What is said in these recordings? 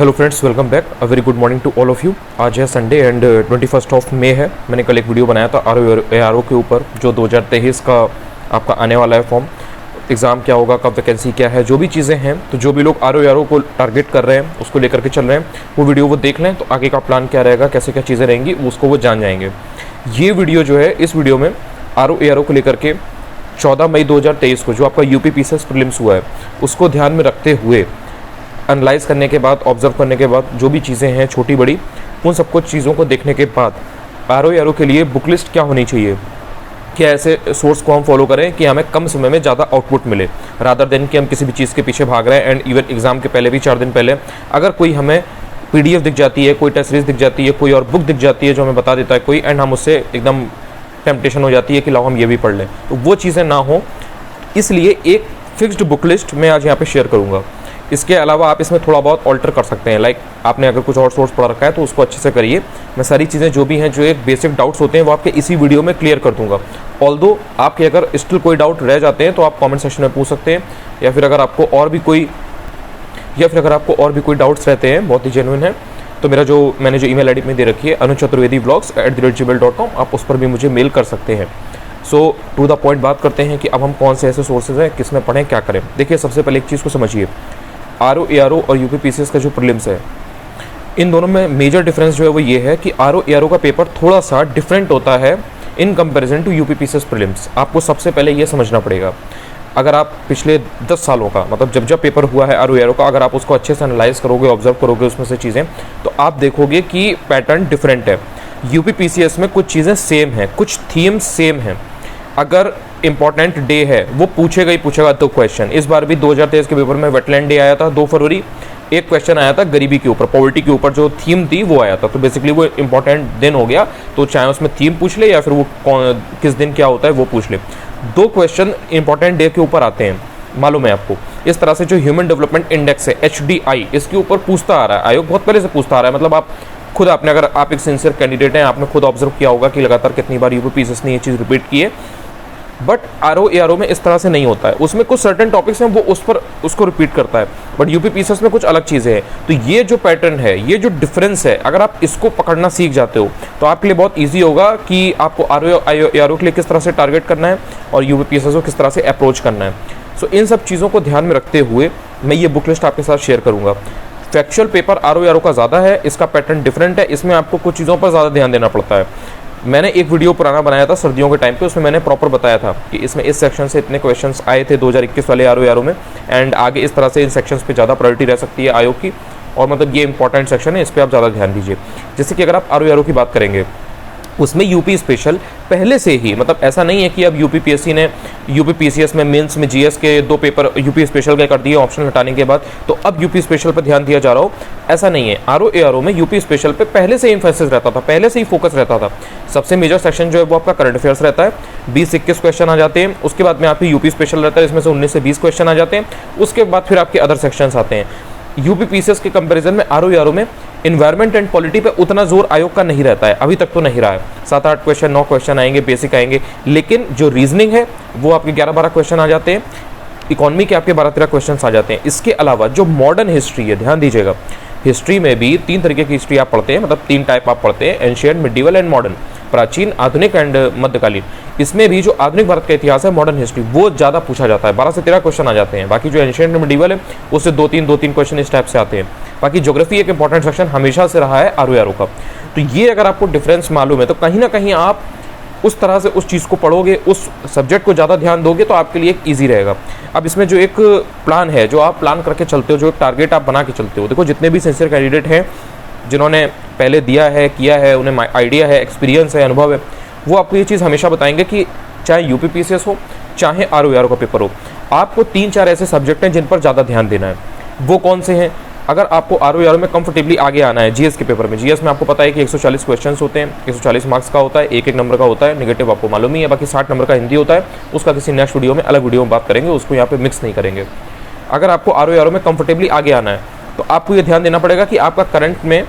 Hello friends, welcome back. A very good morning to all of you. आज है Sunday and 21 of May है। मैंने कल एक वीडियो बनाया था आर के ऊपर, जो 2023 का आपका आने वाला है फॉर्म, एग्ज़ाम क्या होगा, कब वैकेंसी क्या है, जो भी चीज़ें हैं। तो जो भी लोग आर को टारगेट कर रहे हैं, उसको लेकर के चल रहे हैं, वो वीडियो वो देख लें, तो आगे का प्लान क्या रहेगा, कैसे क्या चीज़ें रहेंगी, उसको वो जान जाएंगे। ये वीडियो जो है, इस वीडियो में आर को लेकर के 14 मई 2023 को जो आपका यूपी पीसीएस प्रीलिम्स हुआ है, उसको ध्यान में रखते हुए एनालाइज करने के बाद, ऑब्जर्व करने के बाद, जो भी चीज़ें हैं छोटी बड़ी, उन सब कुछ चीज़ों को देखने के बाद आर के लिए बुक लिस्ट क्या होनी चाहिए, क्या ऐसे सोर्स को हम फॉलो करें कि हमें कम समय में ज़्यादा आउटपुट मिले, रादर देन कि हम किसी भी चीज़ के पीछे भाग रहे हैं। एंड इवन एग्ज़ाम के पहले भी 4 दिन पहले अगर कोई हमें PDF दिख जाती है, कोई टेस्ट सीरीज दिख जाती है, कोई और बुक दिख जाती है जो हमें बता देता है कोई, एंड हम उससे एकदम टेम्पटेशन हो जाती है कि लाओ हम ये भी पढ़ लें, तो वो चीज़ें ना हो, इसलिए एक फिक्स्ड बुक लिस्ट मैं आज यहाँ पे शेयर करूँगा। इसके अलावा आप इसमें थोड़ा बहुत ऑल्टर कर सकते हैं, लाइक आपने अगर कुछ और सोर्स पढ़ रखा है तो उसको अच्छे से करिए। मैं सारी चीज़ें जो भी हैं, जो एक बेसिक डाउट्स होते हैं, वो आपके इसी वीडियो में क्लियर कर दूंगा। ऑल्दो आपके अगर स्टिल कोई डाउट रह जाते हैं तो आप कमेंट सेक्शन में पूछ सकते हैं, या फिर अगर आपको और भी कोई डाउट्स रहते हैं, बहुत ही जेन्युइन है, तो मैंने जो ईमेल आईडी में दे रखी है anuchaturvedi@gmail.com, आप उस पर भी मुझे मेल कर सकते हैं। सो टू द पॉइंट बात करते हैं कि अब हम कौन से ऐसे सोर्सेज हैं, किस में पढ़ें, क्या करें। देखिए, सबसे पहले एक चीज़ को समझिए, आर और यूपी पीसीएस का जो प्रीलिम्स है, इन दोनों में मेजर डिफरेंस जो है वो ये है कि आर का पेपर थोड़ा सा डिफरेंट होता है in comparison to UP PCS prelims. आपको सबसे पहले ये समझना पड़ेगा, अगर आप पिछले 10 सालों का, मतलब जब पेपर हुआ है आर का, अगर आप उसको अच्छे से एनालाइज करोगे, ऑब्जर्व करोगे उसमें से चीज़ें, तो आप देखोगे कि पैटर्न डिफरेंट है। यूपी पीसीएस में कुछ चीज़ें सेम हैं, कुछ थीम्स सेम हैं। अगर इंपॉर्टेंट डे है, वो पूछेगा ही पूछेगा 2 क्वेश्चन। इस बार भी 2023 के पेपर में वेटलैंड डे आया था 2 फरवरी, एक क्वेश्चन आया था गरीबी के ऊपर, पॉवर्टी के ऊपर, जो थीम थी वो आया था। तो बेसिकली वो इंपॉर्टेंट दिन हो गया, तो चाहे उसमें थीम पूछ ले या फिर वो किस दिन क्या होता है वो पूछ ले। 2 क्वेश्चन इंपॉर्टेंट डे के ऊपर आते हैं, मालूम है आपको। इस तरह से जो ह्यूमन डेवलपमेंट इंडेक्स है, HDI, इसके ऊपर पूछता आ रहा है, आयोग बहुत पहले से पूछता आ रहा है। मतलब आप खुद, अगर आप एक सिंसियर कैंडिडेट हैं, आपने खुद ऑब्जर्व किया होगा कि लगातार कितनी बार यूपी पीसीएस ने ये चीज़ रिपीट की है। बट आर में इस तरह से नहीं होता है, उसमें कुछ सर्टेन टॉपिक्स हैं वो उसको रिपीट करता है, बट यूपी पीसीएस में कुछ अलग चीज़ें हैं। तो ये जो पैटर्न है, ये जो डिफरेंस है, अगर आप इसको पकड़ना सीख जाते हो तो आपके लिए बहुत ईजी होगा कि आपको आर के लिए किस तरह से टारगेट करना है और यूपी पीसीएस को किस तरह से अप्रोच करना है। सो इन सब चीज़ों को ध्यान में रखते हुए मैं ये बुक लिस्ट आपके साथ शेयर करूँगा। फैक्चुअल पेपर आर का ज़्यादा है, इसका पैटर्न डिफरेंट है, इसमें आपको कुछ चीज़ों पर ज़्यादा ध्यान देना पड़ता है। मैंने एक वीडियो पुराना बनाया था सर्दियों के टाइम पे, उसमें मैंने प्रॉपर बताया था कि इसमें इस सेक्शन से इतने क्वेश्चंस आए थे 2021 वाले आर में, एंड आगे इस तरह से इन सेक्शंस पे ज़्यादा प्रायोरिटी रह सकती है आयोग की, और मतलब ये इंपॉर्टेंट सेक्शन है, इस पर आप ज़्यादा ध्यान दीजिए। जैसे कि अगर आप आर की बात करेंगे, उसमें यूपी स्पेशल पहले से ही, मतलब ऐसा नहीं है कि अब यूपी पीसीएस में मेंस में जीएस के 2 पेपर यूपी स्पेशल के कर दिए ऑप्शन हटाने के बाद, तो अब यूपी स्पेशल पर ध्यान दिया जा रहा हो, ऐसा नहीं है। आर में यूपी स्पेशल पे पहले से ही एम्फेसिस रहता था, पहले से ही फोकस रहता था। सबसे मेजर सेक्शन जो है वो आपका करंट अफेयर्स रहता है, 20-21 क्वेश्चन आ जाते हैं। उसके बाद में आपकी यूपी स्पेशल रहता है, इसमें से 19 से 20 क्वेश्चन आ जाते हैं। उसके बाद फिर आपके अदर सेक्शंस आते हैं। यूपी पीसीएस के कंपैरिजन में आर में इन्वायरमेंट एंड पॉलिटी पे उतना जोर आयोग का नहीं रहता है, अभी तक तो नहीं रहा है। 7-8 क्वेश्चन, 9 क्वेश्चन आएंगे, बेसिक आएंगे, लेकिन जो रीजनिंग है वो आपके 11-12 क्वेश्चन आ जाते हैं, इकोनॉमी के आपके 12-13 क्वेश्चन आ जाते हैं। इसके अलावा जो मॉडर्न हिस्ट्री है, ध्यान दीजिएगा, हिस्ट्री में भी 3 तरीके की हिस्ट्री आप पढ़ते हैं, मतलब 3 टाइप आप पढ़ते हैं, एंशिएंट, मिडीवल एंड मॉडर्न, प्राचीन, आधुनिक एंड मध्यकालीन। इसमें भी जो आधुनिक भारत का इतिहास है, मॉडर्न हिस्ट्री, वो ज़्यादा पूछा जाता है, 12 से 13 क्वेश्चन आ जाते हैं। बाकी जो एंशिएंट एंड मिडीवल है उससे 2-3 क्वेश्चन इस टाइप से आते हैं। बाकी ज्योग्राफी एक इंपॉर्टेंट सेक्शन हमेशा से रहा है आर का। तो ये अगर आपको डिफरेंस मालूम है तो कहीं ना कहीं आप उस तरह से उस चीज़ को पढ़ोगे, उस सब्जेक्ट को ज़्यादा ध्यान दोगे, तो आपके लिए एक ईजी रहेगा। अब इसमें जो एक प्लान है, जो आप प्लान करके चलते हो, जो एक टारगेट आप बना के चलते हो, देखो जितने भी सिंसियर कैंडिडेट हैं जिन्होंने पहले दिया है, किया है, उन्हें आइडिया है, एक्सपीरियंस है, अनुभव है, वो आपको ये चीज़ हमेशा बताएंगे कि चाहे यूपी पीसीएस हो, चाहे आर का पेपर हो, आपको 3-4 ऐसे सब्जेक्ट हैं जिन पर ज़्यादा ध्यान देना है। वो कौन से हैं? अगर आपको आर में कंफर्टेबली आगे आना है, जीएस के पेपर में, जीएस में आपको पता है कि 140 क्वेश्चन होते हैं, 140 मार्क्स का होता है, एक नंबर का होता है, नेगेटिव आपको मालूम ही है, बाकी 60 नंबर का हिंदी होता है, उसका किसी नेक्स्ट वीडियो में, अलग वीडियो में बात करेंगे, उसको यहाँ पे मिक्स नहीं करेंगे। अगर आपको आर में कंफर्टेबली आगे आना है तो आपको ये ध्यान देना पड़ेगा कि आपका करंट में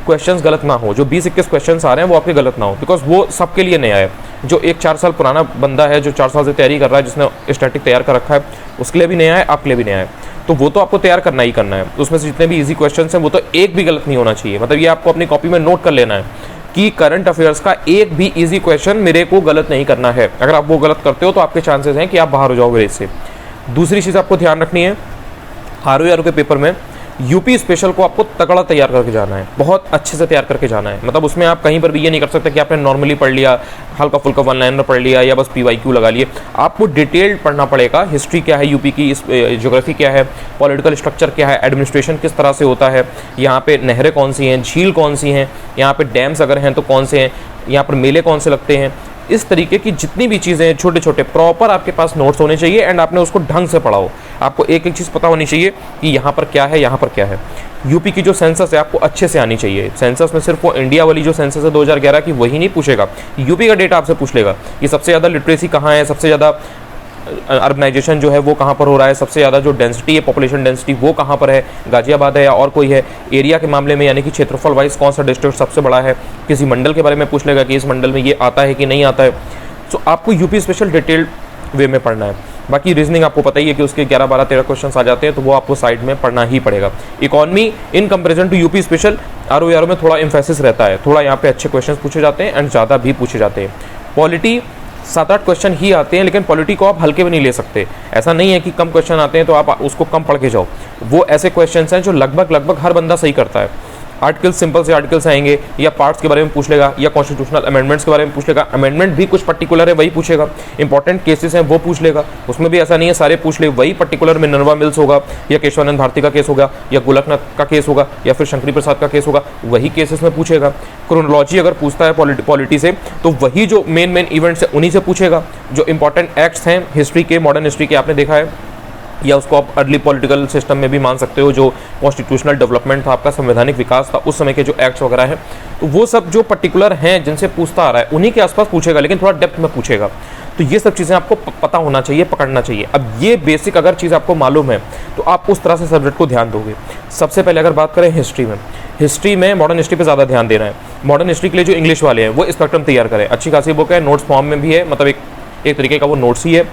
क्वेश्चंस गलत ना हो, जो 20-21 क्वेश्चंस आ रहे हैं वो आपके गलत ना हो, बिकॉज वो सबके लिए नया है। जो एक 4 साल पुराना बंदा है, जो 4 साल से तैयारी कर रहा है, जिसने स्टैटिक तैयार कर रखा है, उसके लिए भी नया है, आपके लिए भी नया है, तो वो तो आपको तैयार करना ही करना है। उसमें से जितने भी ईजी क्वेश्चंस हैं वो तो एक भी गलत नहीं होना चाहिए। मतलब ये आपको अपनी कॉपी में नोट कर लेना है कि करंट अफेयर्स का एक भी ईजी क्वेश्चन मेरे को गलत नहीं करना है। अगर आप वो गलत करते हो तो आपके चांसेस हैं कि आप बाहर हो जाओगे इससे। दूसरी चीज़ आपको ध्यान रखनी है, ROE के पेपर में यूपी स्पेशल को आपको तगड़ा तैयार करके जाना है, बहुत अच्छे से तैयार करके जाना है। मतलब उसमें आप कहीं पर भी ये नहीं कर सकते कि आपने नॉर्मली पढ़ लिया, हल्का फुल्का वन लाइनर पढ़ लिया या बस PYQ लगा लिए। आपको डिटेल्ड पढ़ना पड़ेगा। हिस्ट्री क्या है यूपी की, ज्योग्राफी क्या है, पॉलिटिकल स्ट्रक्चर क्या है, एडमिनिस्ट्रेशन किस तरह से होता है, यहाँ पे नहरें कौन सी हैं, झील कौन सी हैं, यहाँ पे डैम्स अगर हैं तो कौन से हैं, यहाँ पर मेले कौन से लगते हैं। इस तरीके की जितनी भी चीज़ें छोटे छोटे प्रॉपर आपके पास नोट्स होने चाहिए एंड आपने उसको ढंग से पढ़ा हो। आपको एक एक चीज़ पता होनी चाहिए कि यहाँ पर क्या है, यहाँ पर क्या है। यूपी की जो सेंसस है आपको अच्छे से आनी चाहिए। सेंसस में सिर्फ वो इंडिया वाली जो सेंसस है 2011 की वही नहीं पूछेगा, यूपी का डेटा आपसे पूछ लेगा कि सबसे ज़्यादा लिटरेसी कहाँ है, सबसे ज़्यादा अर्बनाइजेशन जो है वो कहाँ पर हो रहा है, सबसे ज़्यादा जो डेंसिटी है, पॉपुलेशन डेंसिटी वो कहाँ पर है, गाजियाबाद है या और कोई है। एरिया के मामले में यानी कि क्षेत्रफल वाइज कौन सा डिस्ट्रिक्ट सबसे बड़ा है, किसी मंडल के बारे में पूछ लेगा कि इस मंडल में ये आता है कि नहीं आता है। सो आपको यूपी स्पेशल डिटेल्ड वे में पढ़ना है। बाकी रीजनिंग आपको पता ही है कि उसके 11, 12, 13 क्वेश्चन आ जाते हैं, तो वो आपको साइड में पढ़ना ही पड़ेगा। Economy in comparison to UP special ROE में थोड़ा एम्फेसिस रहता है, थोड़ा यहाँ पे अच्छे क्वेश्चन पूछे जाते हैं एंड ज़्यादा भी पूछे जाते हैं। पॉलिटी 7-8 क्वेश्चन ही आते हैं, लेकिन पॉलिटी को आप हल्के में नहीं ले सकते। ऐसा नहीं है कि कम क्वेश्चन आते हैं तो आप उसको कम पढ़ के जाओ। वो ऐसे क्वेश्चंस हैं जो लगभग हर बंदा सही करता है। आर्टिकल्स, सिंपल से आर्टिकल्स आएंगे, या पार्ट्स के बारे में पूछ लेगा, या कॉन्स्टिट्यूशनल अमेंडमेंट्स के बारे में पूछ लेगा। अमेंडमेंट भी कुछ पर्टिकुलर है वही पूछेगा, इंपॉर्टेंट केसेस हैं वो पूछ लेगा। उसमें भी ऐसा नहीं है सारे पूछ ले, वही पर्टिकुलर मिनर्वा मिल्स होगा, या केशवानंद भारती का केस होगा, या गोलकनाथ का केस होगा, या फिर शंकरी प्रसाद का केस होगा, वही केसेस में पूछेगा। क्रोनोलॉजी अगर पूछता है पॉलिटी से तो वही जो मेन इवेंट्स है उन्हीं से पूछेगा। जो इंपॉर्टेंट एक्ट्स हैं हिस्ट्री के, मॉडर्न हिस्ट्री के, आपने देखा है, या उसको आप अर्ली पॉलिटिकल सिस्टम में भी मान सकते हो, जो कॉन्स्टिट्यूशनल डेवलपमेंट था, आपका संवैधानिक विकास था, उस समय के जो एक्ट्स वगैरह हैं, तो वो सब जो पर्टिकुलर हैं जिनसे पूछता आ रहा है उन्हीं के आसपास पूछेगा, लेकिन थोड़ा डेप्थ में पूछेगा। तो ये सब चीज़ें आपको पता होना चाहिए, पकड़ना चाहिए। अब ये बेसिक अगर चीज़ आपको मालूम है तो आप उस तरह से सब्जेक्ट को ध्यान दोगे। सबसे पहले अगर बात करें हिस्ट्री में मॉडर्न हिस्ट्री पे ज़्यादा ध्यान देना है। मॉडर्न हिस्ट्री के लिए जो इंग्लिश वाले हैं वो स्पेक्ट्रम तैयार करें, अच्छी खासी बुक है, नोट्स फॉर्म में भी है, मतलब एक तरीके का वो नोट्स ही है,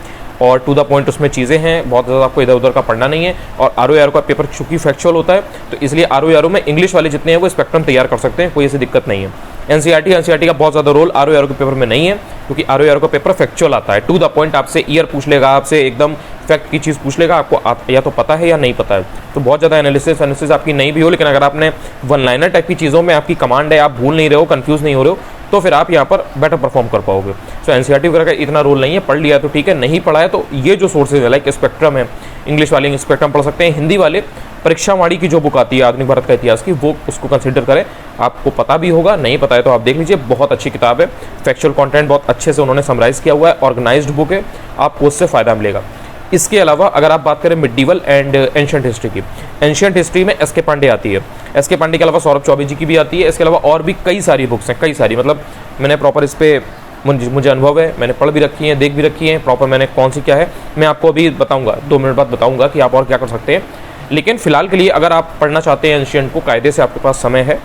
और टू द पॉइंट उसमें चीज़ें हैं, बहुत ज़्यादा आपको इधर उधर का पढ़ना नहीं है। और ROE का पेपर चूंकि फैक्चुअल होता है तो इसलिए ROE में इंग्लिश वाले जितने हैं वो स्पेक्ट्रम तैयार कर सकते हैं, कोई ऐसी दिक्कत नहीं है। NCERT का बहुत ज़्यादा रोल ROE के पेपर में नहीं है, क्योंकि ROE का पेपर फैक्चुअल आता है, टू द पॉइंट आपसे ईयर पूछ लेगा, आपसे एकदम फैक्ट की चीज़ पूछ लेगा, आपको या तो पता है या नहीं पता है। तो बहुत ज़्यादा एनालिसिस आपकी नहीं भी हो, लेकिन अगर आपने वन लाइनर टाइप की चीज़ों में आपकी कमांड है, आप भूल नहीं रहे हो, कंफ्यूज नहीं हो रहे हो, तो फिर आप यहाँ पर बेटर परफॉर्म कर पाओगे। सो NCERT वगैरह का इतना रोल नहीं है, पढ़ लिया तो ठीक है, नहीं पढ़ा है तो ये जो सोर्सेज है लाइक स्पेक्ट्रम है, इंग्लिश वाले स्पेक्ट्रम पढ़ सकते हैं, हिंदी वाले परीक्षावाणी की जो बुक आती है आधुनिक भारत का इतिहास की, वो उसको कंसिडर करें। आपको पता भी होगा, नहीं पता है तो आप देख लीजिए, बहुत अच्छी किताब है, फैक्चुअल कंटेंट बहुत अच्छे से उन्होंने समराइज किया हुआ है, ऑर्गेनाइज्ड बुक है, आपको उससे फ़ायदा मिलेगा। इसके अलावा अगर आप बात करें मिडीवल एंड एंशिएंट हिस्ट्री की, एंशिएंट हिस्ट्री में SK पांडे आती है, SK पांडे के अलावा सौरभ चौबे जी की भी आती है, इसके अलावा और भी कई सारी बुक्स हैं, कई सारी, मतलब मैंने प्रॉपर इस पर मुझे अनुभव है, मैंने पढ़ भी रखी है, देख भी रखी है प्रॉपर, मैंने कौन सी क्या है मैं आपको अभी बताऊंगा, 2 मिनट बाद बताऊंगा कि आप और क्या कर सकते हैं। लेकिन फिलहाल के लिए अगर आप पढ़ना चाहते हैं एंशिएंट को कायदे से, आपके पास समय है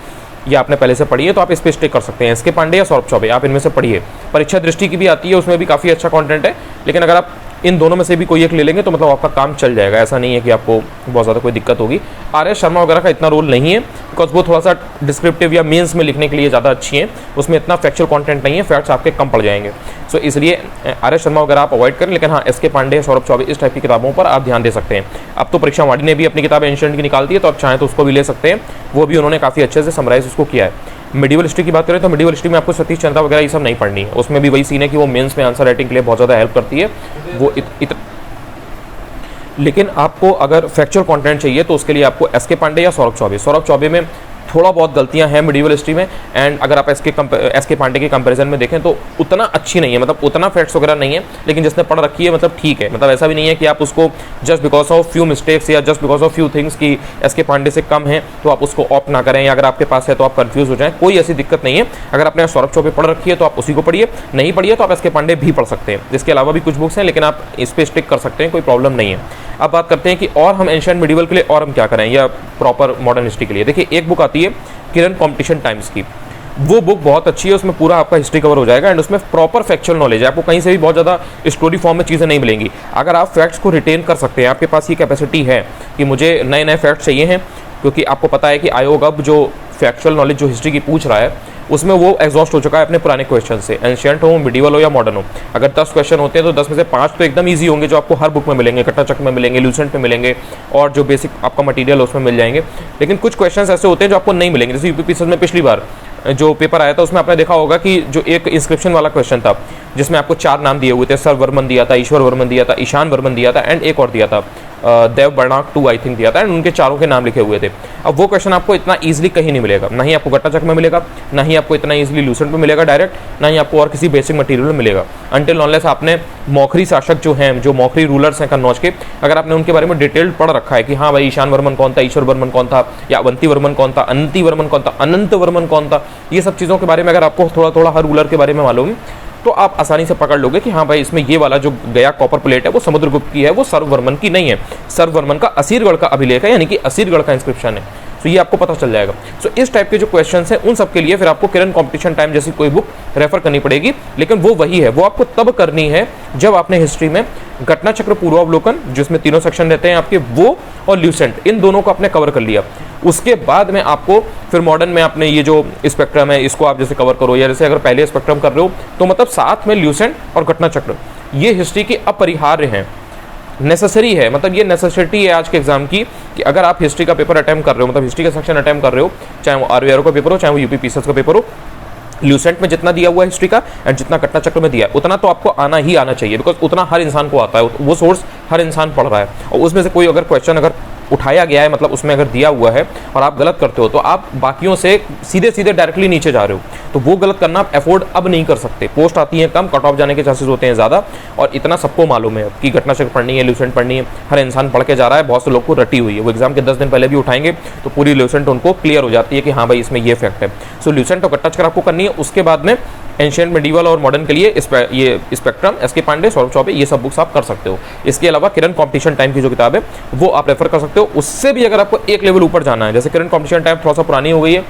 या आपने पहले से पढ़ी है, तो आप इस पर स्टिक कर सकते हैं। SK पांडे या सौरभ चौबे, आप इनमें से पढ़िए। परीक्षा दृष्टि की भी आती है, उसमें भी काफ़ी अच्छा कंटेंट है, लेकिन अगर आप इन दोनों में से भी कोई एक ले लेंगे तो मतलब आपका काम चल जाएगा, ऐसा नहीं है कि आपको बहुत ज़्यादा कोई दिक्कत होगी। RS शर्मा वगैरह का इतना रोल नहीं है, बिकॉज वो थोड़ा सा डिस्क्रिप्टिव या मेंस में लिखने के लिए ज़्यादा अच्छी हैं, उसमें इतना फैक्चुअल कंटेंट नहीं है, फैक्ट्स आपके कम पड़ जाएंगे। सो इसलिए RS शर्मा वगैरह आप अवॉइड करें, लेकिन हाँ SK पांडे, सौरभ चौबे, इस टाइप की किताबों पर आप ध्यान दे सकते हैं। अब तो परीक्षावाणी ने भी अपनी किताब एंशिएंट की निकाल दी है, तो आप चाहें तो उसको भी ले सकते हैं, वो भी उन्होंने काफ़ी अच्छे से समराइज उसको किया है। मिडीवल हिस्ट्री की बात करें तो मिडीवल हिस्ट्री में आपको सतीश चंद्रा वगैरह ये सब नहीं पढ़नी है, उसमें भी वही सीन है कि वो मेंस में आंसर राइटिंग के लिए बहुत ज़्यादा हेल्प करती है वो लेकिन आपको अगर फैक्चुअल कंटेंट चाहिए तो उसके लिए आपको SK पांडे या सौरभ चौबे में थोड़ा बहुत गलतियां हैं मिडीवल हिस्ट्री में, एंड अगर आप SK पांडे के कंपैरिजन में देखें तो उतना अच्छी नहीं है, मतलब उतना फैक्ट्स वगैरह नहीं है, लेकिन जिसने पढ़ रखी है मतलब ठीक है, मतलब ऐसा भी नहीं है कि आप उसको just because of few mistakes या just because of few things की SK पांडे से कम है तो आप उसको ऑप्ट ना करें, या अगर आपके पास है तो आप कंफ्यूज हो जाएं, कोई ऐसी दिक्कत नहीं है। अगर आपने सौरभ चौबे पढ़ रखी है तो आप उसी को पढ़िए, नहीं पढ़िए तो आप SK पांडे भी पढ़ सकते हैं। इसके अलावा भी कुछ बुक्स हैं, लेकिन आप इस पर स्टिक कर सकते हैं, कोई प्रॉब्लम नहीं है। अब बात करते हैं कि और हम एंशिएंट मिडीवल के लिए और हम क्या करें या प्रॉपर मॉडर्न हिस्ट्री के लिए। देखिए एक बुक आती है किरण कॉम्पिटिशन टाइम्स की। वो बुक बहुत अच्छी है, उसमें पूरा आपका हिस्ट्री कवर हो जाएगा एंड उसमें प्रॉपर फैक्चुअल नॉलेज है। आपको कहीं से भी बहुत ज़्यादा स्टोरी फॉर्म में चीज़ें नहीं मिलेंगी। अगर आप फैक्ट्स को रिटेन कर सकते हैं, आपके पास ये कैपेसिटी है कि मुझे नए नए फैक्ट्स चाहिए हैं, क्योंकि आपको पता है कि आयोग अब जो फैक्चुअल नॉलेज जो हिस्ट्री की पूछ रहा है उसमें वो एग्जॉस्ट हो चुका है अपने पुराने क्वेश्चन से, एंशियंट हो, मिडिवल हो या मॉडर्न हो। अगर 10 क्वेश्चन होते हैं तो 10 में से 5 तो एकदम ईजी होंगे, जो आपको हर बुक में मिलेंगे, कट्टाचक में मिलेंगे, ल्यूसेंट में मिलेंगे, और जो बेसिक आपका मटेरियल उसमें मिल जाएंगे। लेकिन कुछ क्वेश्चन ऐसे होते हैं जो आपको नहीं मिलेंगे। जैसे यूपीपीएससी में पिछली बार जो पेपर आया था उसमें आपने देखा होगा कि जो एक इंस्क्रिप्शन वाला क्वेश्चन था जिसमें आपको 4 नाम दिए हुए थे, सर वर्मन दिया था, ईश्वर वर्मन दिया था, ईशान वर्मन दिया था एंड एक और दिया था देव बर्नाक 2 आई थिंक दिया था, एंड उनके चारों के नाम लिखे हुए थे। अब वो क्वेश्चन आपको इतना इजीली कहीं नहीं मिलेगा, ना ही आपको गट्टाचक में मिलेगा, ना ही आपको इतना इजीली लूसेंट में मिलेगा डायरेक्ट, ना ही आपको और किसी बेसिक मटेरियल में मिलेगा। अनटिल अनलेस आपने मौखरी शासक जो हैं, जो मौखरी रूलर्स हैं कन्नौज के, अगर आपने उनके बारे में डिटेल्ड पढ़ रखा है कि हाँ भाई ईशान वर्मन कौन था, ईश्वर वर्मन कौन था, या अवंती वर्मन कौन था, अनंती वर्मन कौन था, अनंत वर्मन कौन था, ये सब चीज़ों के बारे में अगर आपको थोड़ा थोड़ा हर रूलर के बारे में मालूम तो आप आसानी से पकड़ लोगे कि हाँ भाई इसमें ये वाला जो गया कॉपर प्लेट है वो समुद्रगुप्त की है, वो सर्ववर्मन की नहीं है, सर्ववर्मन का असीरगढ़ का अभिलेख है, यानी कि असीरगढ़ का इंस्क्रिप्शन है। तो ये आपको पता चल जाएगा। सो इस टाइप के जो क्वेश्चंस हैं उन सब के लिए फिर आपको किरण कॉम्पिटिशन टाइम जैसी कोई बुक रेफर करनी पड़ेगी, लेकिन वो वही है, वो आपको तब करनी है जब आपने हिस्ट्री में घटना चक्र पूर्वावलोकन, जिसमें 3 सेक्शन रहते हैं आपके, वो और ल्यूसेंट, इन दोनों को आपने कवर कर लिया। उसके बाद में आपको फिर मॉडर्न में आपने ये जो स्पेक्ट्रम है इसको आप जैसे कवर करो, या जैसे अगर पहले स्पेक्ट्रम कर रहे हो तो मतलब साथ में ल्यूसेंट और घटना चक्र, ये हिस्ट्री की अपरिहार्य हैं, नेसेसरी है। मतलब ये नेसेसिटी है आज के एग्जाम की कि अगर आप हिस्ट्री का पेपर अटेम्प्ट कर रहे हो, मतलब हिस्ट्री का सेक्शन अटेम्प्ट कर रहे हो, चाहे वो आरवीआरओ का पेपर हो, चाहे वो यूपीपीएससी का पेपर हो, ल्यूसेंट में जितना दिया हुआ है हिस्ट्री का एंड जितना घटना चक्र में दिया है उतना तो आपको आना ही आना चाहिए, बिकॉज उतना हर इंसान को आता है, वो सोर्स हर इंसान पढ़ रहा है। और उसमें से कोई अगर क्वेश्चन अगर उठाया गया है, मतलब उसमें अगर दिया हुआ है और आप गलत करते हो तो आप बाकियों से सीधे सीधे डायरेक्टली नीचे जा रहे हो, तो वो गलत करना आप अफोर्ड अब नहीं कर सकते। पोस्ट आती है कम, कट ऑफ जाने के चांसेस होते हैं ज़्यादा, और इतना सबको मालूम है कि घटना चक्र पढ़नी है, ल्यूसेंट पढ़नी है, हर इंसान पढ़ के जा रहा है, बहुत से लोग को रटी हुई है। वो एग्जाम के 10 दिन पहले भी उठाएंगे तो पूरी ल्यूसेंट उनको क्लियर हो जाती है कि हाँ भाई इसमें ये फैक्ट है। सो ल्यूसेंट और घटना चक्र आपको करनी है। उसके बाद में एंशिएंट, मिडिवल और मॉडर्न के लिए ये स्पेक्ट्रम, एसके पांडे, सौरभ चौबे, ये सब बुक्स आप कर सकते हो। इसके अलावा किरण कॉम्पिटिशन टाइम की जो किताब है वो आप रेफर कर सकते हो। उससे भी अगर आपको एक लेवल ऊपर जाना है, जैसे किरण कॉम्पिटिशन टाइम थोड़ा सा पुरानी हो गई है,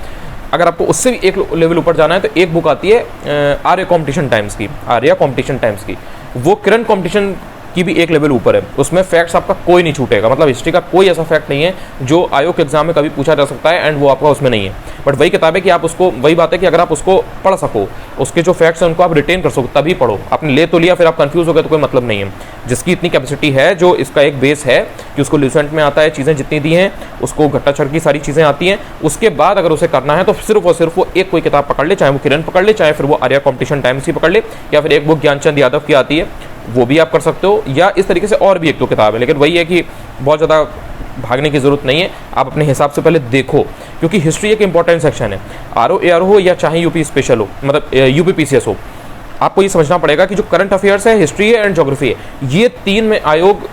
अगर आपको उससे भी एक लेवल ऊपर जाना है तो एक बुक आती है आर्य कॉम्पिटिशन टाइम्स की, आर्या कॉम्पिटिशन टाइम्स की, वो किरण कॉम्पिटिशन की भी एक लेवल ऊपर है। उसमें फैक्ट्स आपका कोई नहीं छूटेगा, मतलब हिस्ट्री का कोई ऐसा फैक्ट नहीं है जो आयोग के एग्जाम में कभी पूछा जा सकता है एंड वो आपका उसमें नहीं है। बट वही किताब है कि आप उसको, वही बात है कि अगर आप उसको पढ़ सको, उसके जो फैक्ट्स हैं उनको आप रिटेन कर सको, तभी पढ़ो। आपने ले तो लिया फिर आप कंफ्यूज हो गए तो कोई मतलब नहीं है। जिसकी इतनी कैपेसिटी है, जो इसका एक बेस है कि उसको ल्यूसेंट में आता है, चीज़ें जितनी दी हैं उसको घट्टाचक्र की सारी चीज़ें आती हैं, उसके बाद अगर उसे करना है तो सिर्फ और सिर्फ वो एक कोई किताब पकड़ ले, चाहे वो किरण पकड़ ले, चाहे फिर वो आर्या कॉम्पिटिशन टाइम्स ही पकड़ ले, या फिर एक बुक ज्ञानचंद यादव की आती है वो भी आप कर सकते हो, या इस तरीके से और भी एक दो किताब है। लेकिन वही है कि बहुत ज़्यादा भागने की जरूरत नहीं है, आप अपने हिसाब से पहले देखो, क्योंकि हिस्ट्री एक इंपॉर्टेंट सेक्शन है। आरओ एआर हो या चाहे यूपी स्पेशल हो, मतलब यूपीपीसीएस हो, आपको ये समझना पड़ेगा कि जो करंट अफेयर्स है, हिस्ट्री है एंड ज्योग्राफी है, ये 3 में आयोग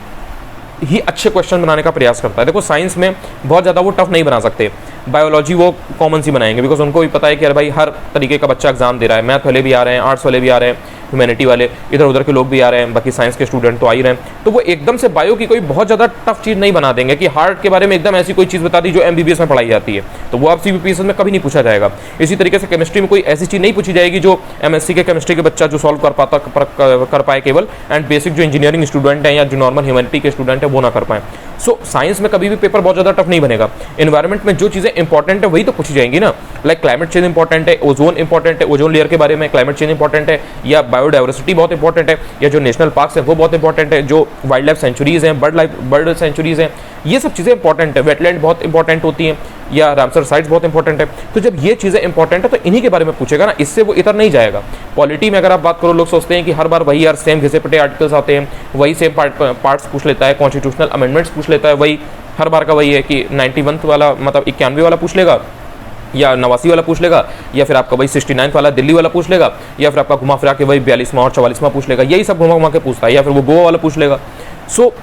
ही अच्छे क्वेश्चन बनाने का प्रयास करता है। देखो साइंस में बहुत ज़्यादा वो टफ नहीं बना सकते, बायोलॉजी वो कॉमन सी बनाएंगे, बिकॉज उनको भी पता है कि अरे भाई हर तरीके का बच्चा एग्जाम दे रहा है, मैथ वाले भी आ रहे हैं, आर्ट्स वाले भी आ रहे हैं, ह्यूमैनिटी वाले, इधर उधर के लोग भी आ रहे हैं, बाकी साइंस के स्टूडेंट तो आ ही रहे हैं, तो वो एकदम से बायो की कोई बहुत ज़्यादा टफ चीज़ नहीं बना देंगे कि हार्ट के बारे में एकदम ऐसी कोई चीज़ बता दी जो एमबीबीएस में पढ़ाई जाती है, तो वो आप सीबीपीएस में कभी नहीं पूछा जाएगा। इसी तरीके से केमिस्ट्री में कोई ऐसी चीज़ नहीं पूछी जाएगी जो एमएससी के केमिस्ट्री के बच्चा जो सॉल्व कर पाए केवल, एंड बेसिक जो इंजीनियरिंग स्टूडेंट हैं या जो नॉर्मल ह्यूमैनिटी के स्टूडेंट है वो ना कर पाए। सो साइंस में कभी भी पेपर बहुत ज़्यादा टफ नहीं बनेगा। एनवायरमेंट में जो चीज़ें इंपॉर्टेंट है वही तो पूछी जाएंगी ना, लाइक क्लाइमेट चेंज इंपॉर्टेंट है, ओजोन इंपॉर्टेंट है, ओजोन लेयर के बारे में क्लाइमेट चेंज इंपॉर्टेंट है, या बायोडाइवर्सिटी बहुत इंपॉर्टेंट है, या जो नेशनल पार्क्स है वो बहुत इंपॉर्टेंट है, जो वाइल्ड लाइफ सेंचुरीज हैं, बर्ड सेंचुरीज हैं, ये सब चीज़ें इंपॉर्टेंट है, वेटलैंड बहुत इंपॉर्टेंट होती हैं, या रामसर साइट्स बहुत इंपॉर्टेंट है। तो जब ये चीज़ें इंपॉर्टेंट है तो इन्हीं के बारे में पूछेगा ना, इससे वो इधर नहीं जाएगा। पॉलिटी में अगर आप बात करो, लोग सोचते हैं कि हर बार वही यार सेम घिसे पिटे आर्टिकल्स आते हैं, वही सेम पार्ट्स पूछ लेता है, कॉन्स्टिट्यूशनल अमेंडमेंट्स पूछ लेता है, वही हर बार का वही है कि 91 वाला मतलब 91 वाला पूछ लेगा, या 89 वाला पूछ लेगा, या फिर आपका वही 69 वाला दिल्ली वाला पूछ लेगा, या फिर आपका घुमा फिरा के वही 42वां और 44वां पूछ लेगा, यही सब घुमा घुमा के पूछता है, या फिर वो गोवा वाला पूछ लेगा। सो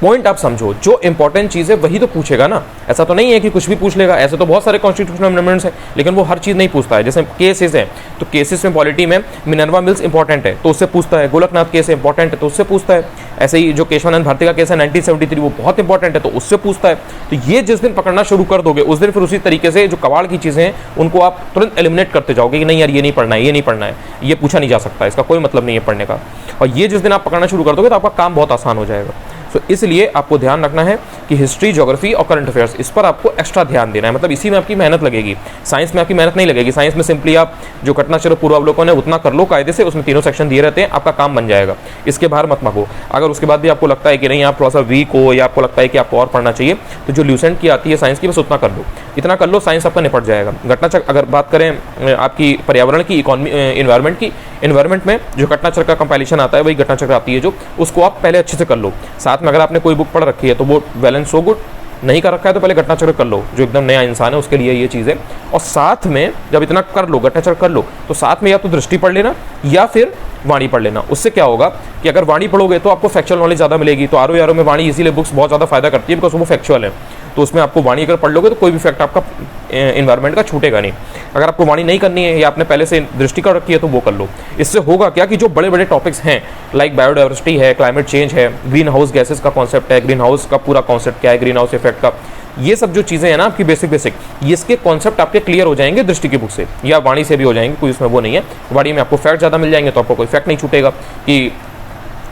पॉइंट आप समझो, जो इंपॉर्टेंट चीज़ है वही तो पूछेगा ना, ऐसा तो नहीं है कि कुछ भी पूछ लेगा। ऐसे तो बहुत सारे कॉन्स्टिट्यूशनल अमेंडमेंट्स हैं, लेकिन वो हर चीज़ नहीं पूछता है। जैसे केसेस हैं, तो केसेस में पॉलिटी में मिनर्वा मिल्स इंपॉर्टेंट है तो उससे पूछता है, गोलकनाथ केस इंपॉर्टेंट है तो उससे पूछता है। ऐसे ही जो केशवानंद भारती का केस है 1973 वो बहुत इंपॉर्टेंट है तो उससे पूछता है। तो ये जिस दिन पकड़ना शुरू कर दोगे उस दिन फिर उसी तरीके से जो कवाड़ की चीज़ें हैं उनको आप तुरंत एलिमिनेट करते जाओगे कि नहीं यार ये नहीं पढ़ना है, ये नहीं पढ़ना है, ये पूछा नहीं जा सकता, इसका कोई मतलब नहीं है पढ़ने का। और ये जिस दिन आप पकड़ना शुरू कर दोगे तो आपका काम बहुत आसान हो जाएगा। तो इसलिए आपको ध्यान रखना है कि हिस्ट्री, ज्योग्राफी और करंट अफेयर्स इस पर आपको एक्स्ट्रा ध्यान देना है, मतलब इसी में आपकी मेहनत लगेगी। साइंस में आपकी मेहनत नहीं लगेगी। साइंस में सिंपली आप जो घटनाचक्र पूर्वावलोकन है उतना कर लो कायदे से, उसमें तीनों सेक्शन दिए रहते हैं, आपका काम बन जाएगा। इसके बाहर मत भागो। अगर उसके बाद भी आपको लगता है कि नहीं आप थोड़ा सा वीक हो या आपको लगता है कि आपको और पढ़ना चाहिए, तो जो ल्यूसेंट की आती है साइंस की बस उतना कर लो, इतना कर लो, साइंस आपका निपट जाएगा। घटनाचक्र अगर बात करें आपकी पर्यावरण की, इकोनॉमी, एनवायरनमेंट की, एनवायरनमेंट में जो घटनाचक्र का कंपाइलेशन आता है वही घटनाचक्र आती है जो, उसको आप पहले अच्छे से कर लो। साथ में अगर आपने कोई बुक पढ़ रखी है तो वो वेल एंड सो गुड, नहीं कर रखा है तो पहले घटनाचक्र कर लो, जो एकदम नया इंसान है उसके लिए ये चीज़ है। और साथ में जब इतना कर लो, घटनाचक्र कर लो, तो साथ में या तो दृष्टि पढ़ लेना या फिर वाणी पढ़ लेना। उससे क्या होगा कि अगर वाणी पढ़ोगे तो आपको फैक्चुअल नॉलेज ज़्यादा मिलेगी। तो आरओ में वाणी इसीलिए बुक्स बहुत ज़्यादा फायदा करती है बिकॉज वो फैक्चुअल है। तो उसमें आपको वाणी अगर पढ़ लोगे तो कोई भी फैक्ट आपका एनवायरनमेंट का छूटेगा नहीं। अगर आपको वाणी नहीं करनी है या आपने पहले से दृष्टि कर रखी है तो वो कर लो। इससे होगा क्या कि जो बड़े बड़े टॉपिक्स हैं लाइक बायोडाइवर्सिटी है, क्लाइमेट चेंज है, ग्रीन हाउस गैसेस का कॉन्सेप्ट है, ग्रीन हाउस का पूरा कॉन्सेप्ट क्या है, ग्रीन हाउस इफेक्ट का, ये सब जो चीज़ें हैं ना आपकी बेसिक इसके कॉन्सेप्ट आपके क्लियर हो जाएंगे दृष्टि की बुक से या वाणी से भी हो जाएंगे, कोई इसमें वो नहीं है। वाणी में आपको फैक्ट ज़्यादा मिल जाएंगे तो आपको कोई फैक्ट नहीं छूटेगा कि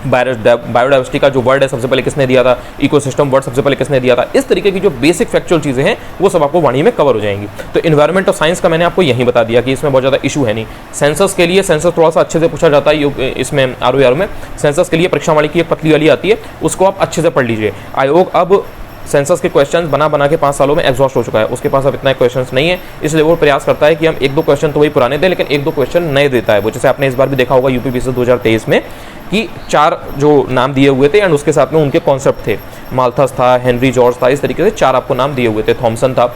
बायोडाइवर्सिटी का जो वर्ड है सबसे पहले किसने दिया था, इकोसिस्टम वर्ड सबसे पहले किसने दिया था। इस तरीके की जो बेसिक फैक्चुअल चीज़ें हैं वो सब आपको वाणी में कवर हो जाएंगी। तो इन्वायरमेंट और साइंस का मैंने आपको यही बता दिया कि इसमें बहुत ज़्यादा इशू है नहीं। सेंसस के लिए सेंसस थोड़ा सा अच्छे से पूछा जाता है इसमें आरओ में। सेंसस के लिए परीक्षा वाली की एक पतली वाली आती है, उसको आप अच्छे से पढ़ लीजिए। आयोग अब सेंसस के क्वेश्चंस बना के 5 सालों में एग्जॉस्ट हो चुका है, उसके पास अब इतना क्वेश्चंस नहीं है, इसलिए वो प्रयास करता है कि हम 1-2 क्वेश्चन तो वही पुराने दें लेकिन 1-2 क्वेश्चन नए देता है वो। जैसे आपने इस बार भी देखा होगा यूपीपीएससी 2023 में कि 4 जो नाम दिए हुए थे एंड उसके साथ में उनके कॉन्सेप्ट थे, माल्थस था, हेनरी जॉर्ज था, इस तरीके से 4 आपको नाम दिए हुए थे, थॉमसन था।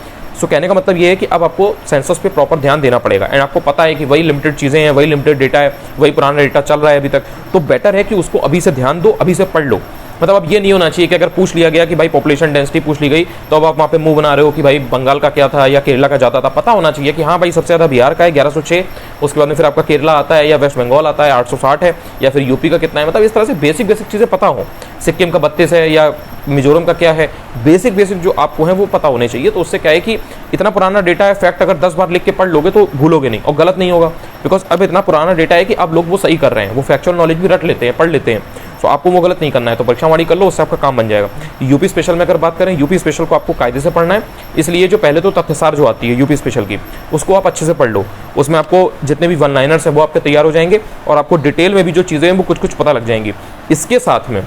सो कहने का मतलब ये है कि अब आपको सेंसस पे प्रॉपर ध्यान देना पड़ेगा एंड आपको पता है कि वही लिमिटेड चीज़ें हैं, वही लिमिटेड डेटा है, वही पुराना डेटा चल रहा है अभी तक, तो बेटर है कि उसको अभी से ध्यान दो, अभी से पढ़ लो। मतलब अब ये नहीं होना चाहिए कि अगर पूछ लिया गया कि भाई पॉपुलेशन डेंसिटी पूछ ली गई तो अब आप वहाँ पे मुंह बना रहे हो कि भाई बंगाल का क्या था या केरला का जाता था। पता होना चाहिए कि हाँ भाई सबसे ज़्यादा बिहार का है 1106, उसके बाद में फिर आपका केरला आता है या वेस्ट बंगाल आता है 860 है, या फिर यूपी का कितना है। मतलब इस तरह से बेसिक चीज़ें पता हो, सिक्किम का 32 है या मिजोरम का क्या है, बेसिक जो आपको है वो पता होने चाहिए। तो उससे क्या है कि इतना पुराना डेटा है, फैक्ट अगर 10 बार लिख के पढ़ लोगे तो भूलोगे नहीं और गलत नहीं होगा, बिकॉज अब इतना पुराना डेटा है कि अब लोग वो सही कर रहे हैं, वो फैक्चुअल नॉलेज भी रट लेते हैं, पढ़ लेते हैं। तो आपको वो गलत नहीं करना है, तो परीक्षा वाणी कर लो, उससे आपका काम बन जाएगा। यूपी स्पेशल में अगर बात करें, यूपी स्पेशल को आपको कायदे से पढ़ना है, इसलिए जो पहले तो तथ्यसार जो आती है यूपी स्पेशल की उसको आप अच्छे से पढ़ लो। उसमें आपको जितने भी वन लाइनर्स हैं वो आपके तैयार हो जाएंगे और आपको डिटेल में भी जो चीज़ें हैं वो कुछ पता लग जाएंगी। इसके साथ में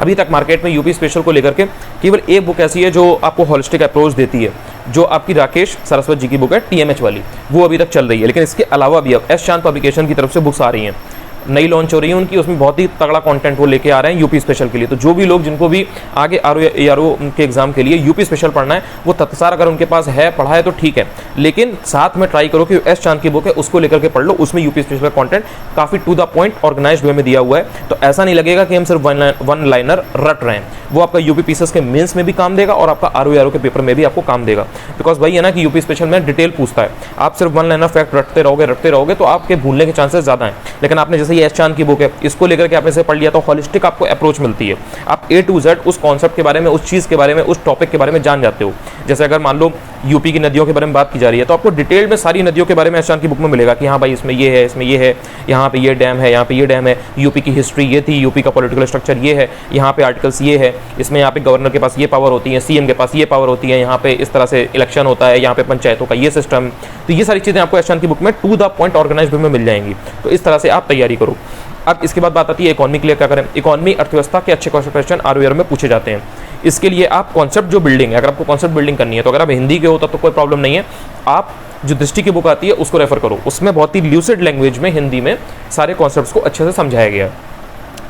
अभी तक मार्केट में यूपी स्पेशल को लेकर के केवल एक बुक ऐसी है जो आपको होलिस्टिक अप्रोच देती है, जो आपकी राकेश सरस्वत जी की बुक है TMH वाली, वो अभी तक चल रही है। लेकिन इसके अलावा भी अब एस चांद पब्लिकेशन की तरफ से बुक्स आ रही हैं, नई लॉन्च हो रही है उनकी, उसमें बहुत ही तगड़ा कंटेंट वो लेके आ रहे हैं यूपी स्पेशल के लिए। तो जो भी लोग जिनको भी आगे आरओ के एग्जाम के लिए यूपी स्पेशल पढ़ना है, वो तत्सार अगर उनके पास है, पढ़ा है तो ठीक है, लेकिन साथ में ट्राई करो कि एस चांद की बुक है उसको लेकर के पढ़ लो। उसमें यूपी स्पेशल का कंटेंट काफ़ी टू द पॉइंट ऑर्गेनाइज्ड वे में दिया हुआ है, तो ऐसा नहीं लगेगा कि हम सिर्फ वन लाइनर रट रहे हैं। वो आपका यूपी पीसेस के मेंस में भी काम देगा और आपका आरओ के पेपर में भी आपको काम देगा, बिकॉज भाई है ना कि यूपी स्पेशल में डिटेल पूछता है। आप सिर्फ वन लाइनर फैक्ट रटते रहोगे तो आपके भूलने के चांसेस ज़्यादा हैं। लेकिन आपने जैसे ये एस चांद की बुक है, इसको लेकर के आपने से पढ़ लिया तो होलिस्टिक आपको अप्रोच मिलती है। आप A to Z उस कॉन्सेप्ट के बारे में, उस चीज़ के बारे में, उस टॉपिक के बारे में जान जाते हो। जैसे अगर मान लो यूपी की नदियों के बारे में बात की जा रही है तो आपको डिटेल में सारी नदियों के बारे में एस चांद की बुक में मिलेगा कि हाँ भाई इसमें ये है, इसमें ये है, यहाँ पे ये डैम है, यहाँ पे ये डैम है, यूपी की हिस्ट्री ये थी, यूपी का पॉलिटिकल स्ट्रक्चर ये है, यहाँ पे आर्टिकल्स ये है, इसमें यहाँ पे गवर्नर के पास ये पावर होती है, CM के पास ये पावर होती है, यहाँ पे इस तरह से इलेक्शन होता है, यहाँ पे पंचायतों का ये सिस्टम। तो ये सारी चीज़ें आपको एस चांद की बुक में टू द पॉइंट ऑर्गेनाइज्ड वे में मिल जाएंगी। तो इस तरह से आप तैयारी करो। अब इसके बाद बात आती है इकोनॉमी के लिए क्या करें। इकोनॉमी अर्थव्यवस्था के अच्छे क्वेश्चन आरओ में पूछे जाते हैं। इसके लिए आप कॉन्सेप्ट जो बिल्डिंग है, अगर आपको कॉन्सेप्ट बिल्डिंग करनी है तो अगर आप हिंदी के हो तब तो कोई प्रॉब्लम नहीं है, आप जो दृष्टि की बुक आती है उसको रेफर करो। उसमें बहुत ही ल्यूसिड लैंग्वेज में हिंदी में सारे कॉन्सेप्ट्स को अच्छे से समझाया गया है।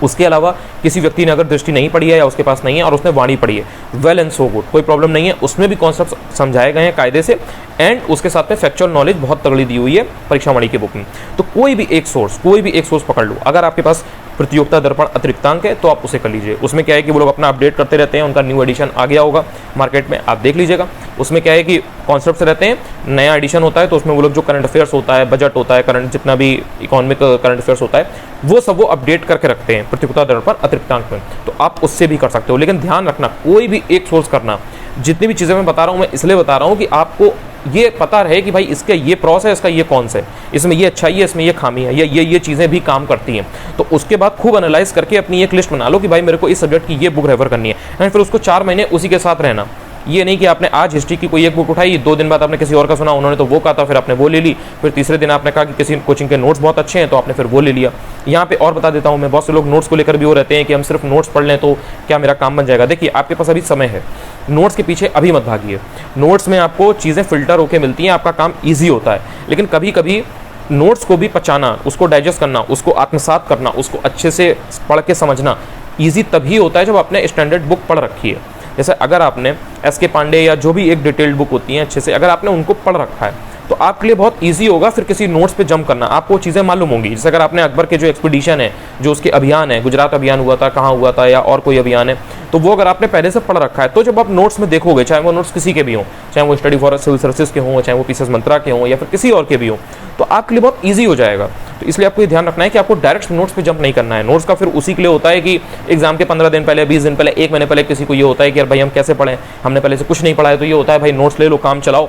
उसके अलावा किसी व्यक्ति ने अगर दृष्टि नहीं पढ़ी है या उसके पास नहीं है और उसने वाणी पढ़ी है, वेल एंड सो गुड, कोई प्रॉब्लम नहीं है। उसमें भी कॉन्सेप्ट समझाए गए हैं कायदे से एंड उसके साथ में फैक्चुअल नॉलेज बहुत तगड़ी दी हुई है परीक्षा वाणी की बुक में। तो कोई भी एक सोर्स पकड़ लो। अगर आपके पास प्रतियोगिता दर्पण अतिरिक्तांक है, तो आप उसे कर लीजिए। उसमें क्या है कि वो लोग अपना अपडेट करते रहते हैं, उनका न्यू एडिशन आ गया होगा मार्केट में, आप देख लीजिएगा। उसमें क्या है कि कॉन्सेप्ट्स रहते हैं, नया एडिशन होता है तो उसमें वो लोग जो करंट अफेयर्स होता है, बजट होता है, करंट जितना भी इकोनॉमिक करंट अफेयर्स होता है, वो सब वो अपडेट करके रखते हैं प्रतियोगिता दर्पण अतिरिक्तांक में, तो आप उससे भी कर सकते हो। लेकिन ध्यान रखना, कोई भी एक सोर्स करना। जितनी भी चीज़ें मैं बता रहा हूँ, मैं इसलिए बता रहा हूँ कि आपको ये पता रहे कि भाई इसका ये प्रॉस है, इसका ये कौन सा है, इसमें ये अच्छाई है, इसमें ये खामी है, ये चीज़ें भी काम करती हैं। तो उसके बाद खूब एनालाइज करके अपनी एक लिस्ट बना लो कि भाई मेरे को इस सब्जेक्ट की ये बुक रेफर करनी है, एंड फिर उसको 4 महीने उसी के साथ रहना। ये नहीं कि आपने आज हिस्ट्री की कोई एक बुक उठाई, 2 दिन बाद आपने किसी और का सुना, उन्होंने तो वो कहा था, फिर आपने वो ले ली, फिर तीसरे दिन आपने कहा कि किसी कोचिंग के नोट्स बहुत अच्छे हैं तो आपने फिर वो ले लिया। यहाँ पे और बता देता हूँ मैं, बहुत से लोग नोट्स को लेकर भी वो रहते हैं कि हम सिर्फ नोट्स पढ़ लें तो क्या मेरा काम बन जाएगा। देखिए, आपके पास अभी समय है, नोट्स के पीछे अभी मत भागिए। नोट्स में आपको चीज़ें फिल्टर होकर मिलती हैं, आपका काम ईजी होता है। लेकिन कभी कभी नोट्स को भी पचाना, उसको डाइजेस्ट करना, उसको आत्मसात करना, उसको अच्छे से पढ़ के समझना ईजी तभी होता है जब आपने स्टैंडर्ड बुक पढ़ रखी है। जैसे अगर आपने एस.के. पांडे या जो भी एक डिटेल्ड बुक होती हैं अच्छे से, अगर आपने उनको पढ़ रखा है तो आपके लिए बहुत इजी होगा फिर किसी नोट्स पे जंप करना, आपको चीज़ें मालूम होंगी। जैसे अगर आपने अकबर के जो एक्सपीडिशन है, जो उसके अभियान है, गुजरात अभियान हुआ था, कहाँ हुआ था, या और कोई अभियान है, तो वो अगर आपने पहले से पढ़ रखा है तो जब आप नोट्स में देखोगे, चाहे वो नोट्स किसी के भी हों, चाहे वो स्टडी फॉर सिविल सर्विसेज के हों, चाहे वो पीसीएस मंत्रा के हों, या फिर किसी और के भी हों, तो आपके लिए बहुत ईजी हो जाएगा। तो इसलिए आपको ये ध्यान रखना है कि आपको डायरेक्ट नोट्स पे जंप नहीं करना है। नोट्स का फिर उसी के लिए होता है कि एग्जाम के 15 दिन पहले, 20 दिन पहले, 1 महीने पहले किसी को ये होता है कि यार भाई हम कैसे पढ़ें, हमने पहले से कुछ नहीं पढ़ा है, तो ये होता है भाई नोट्स ले लो, काम चलाओ,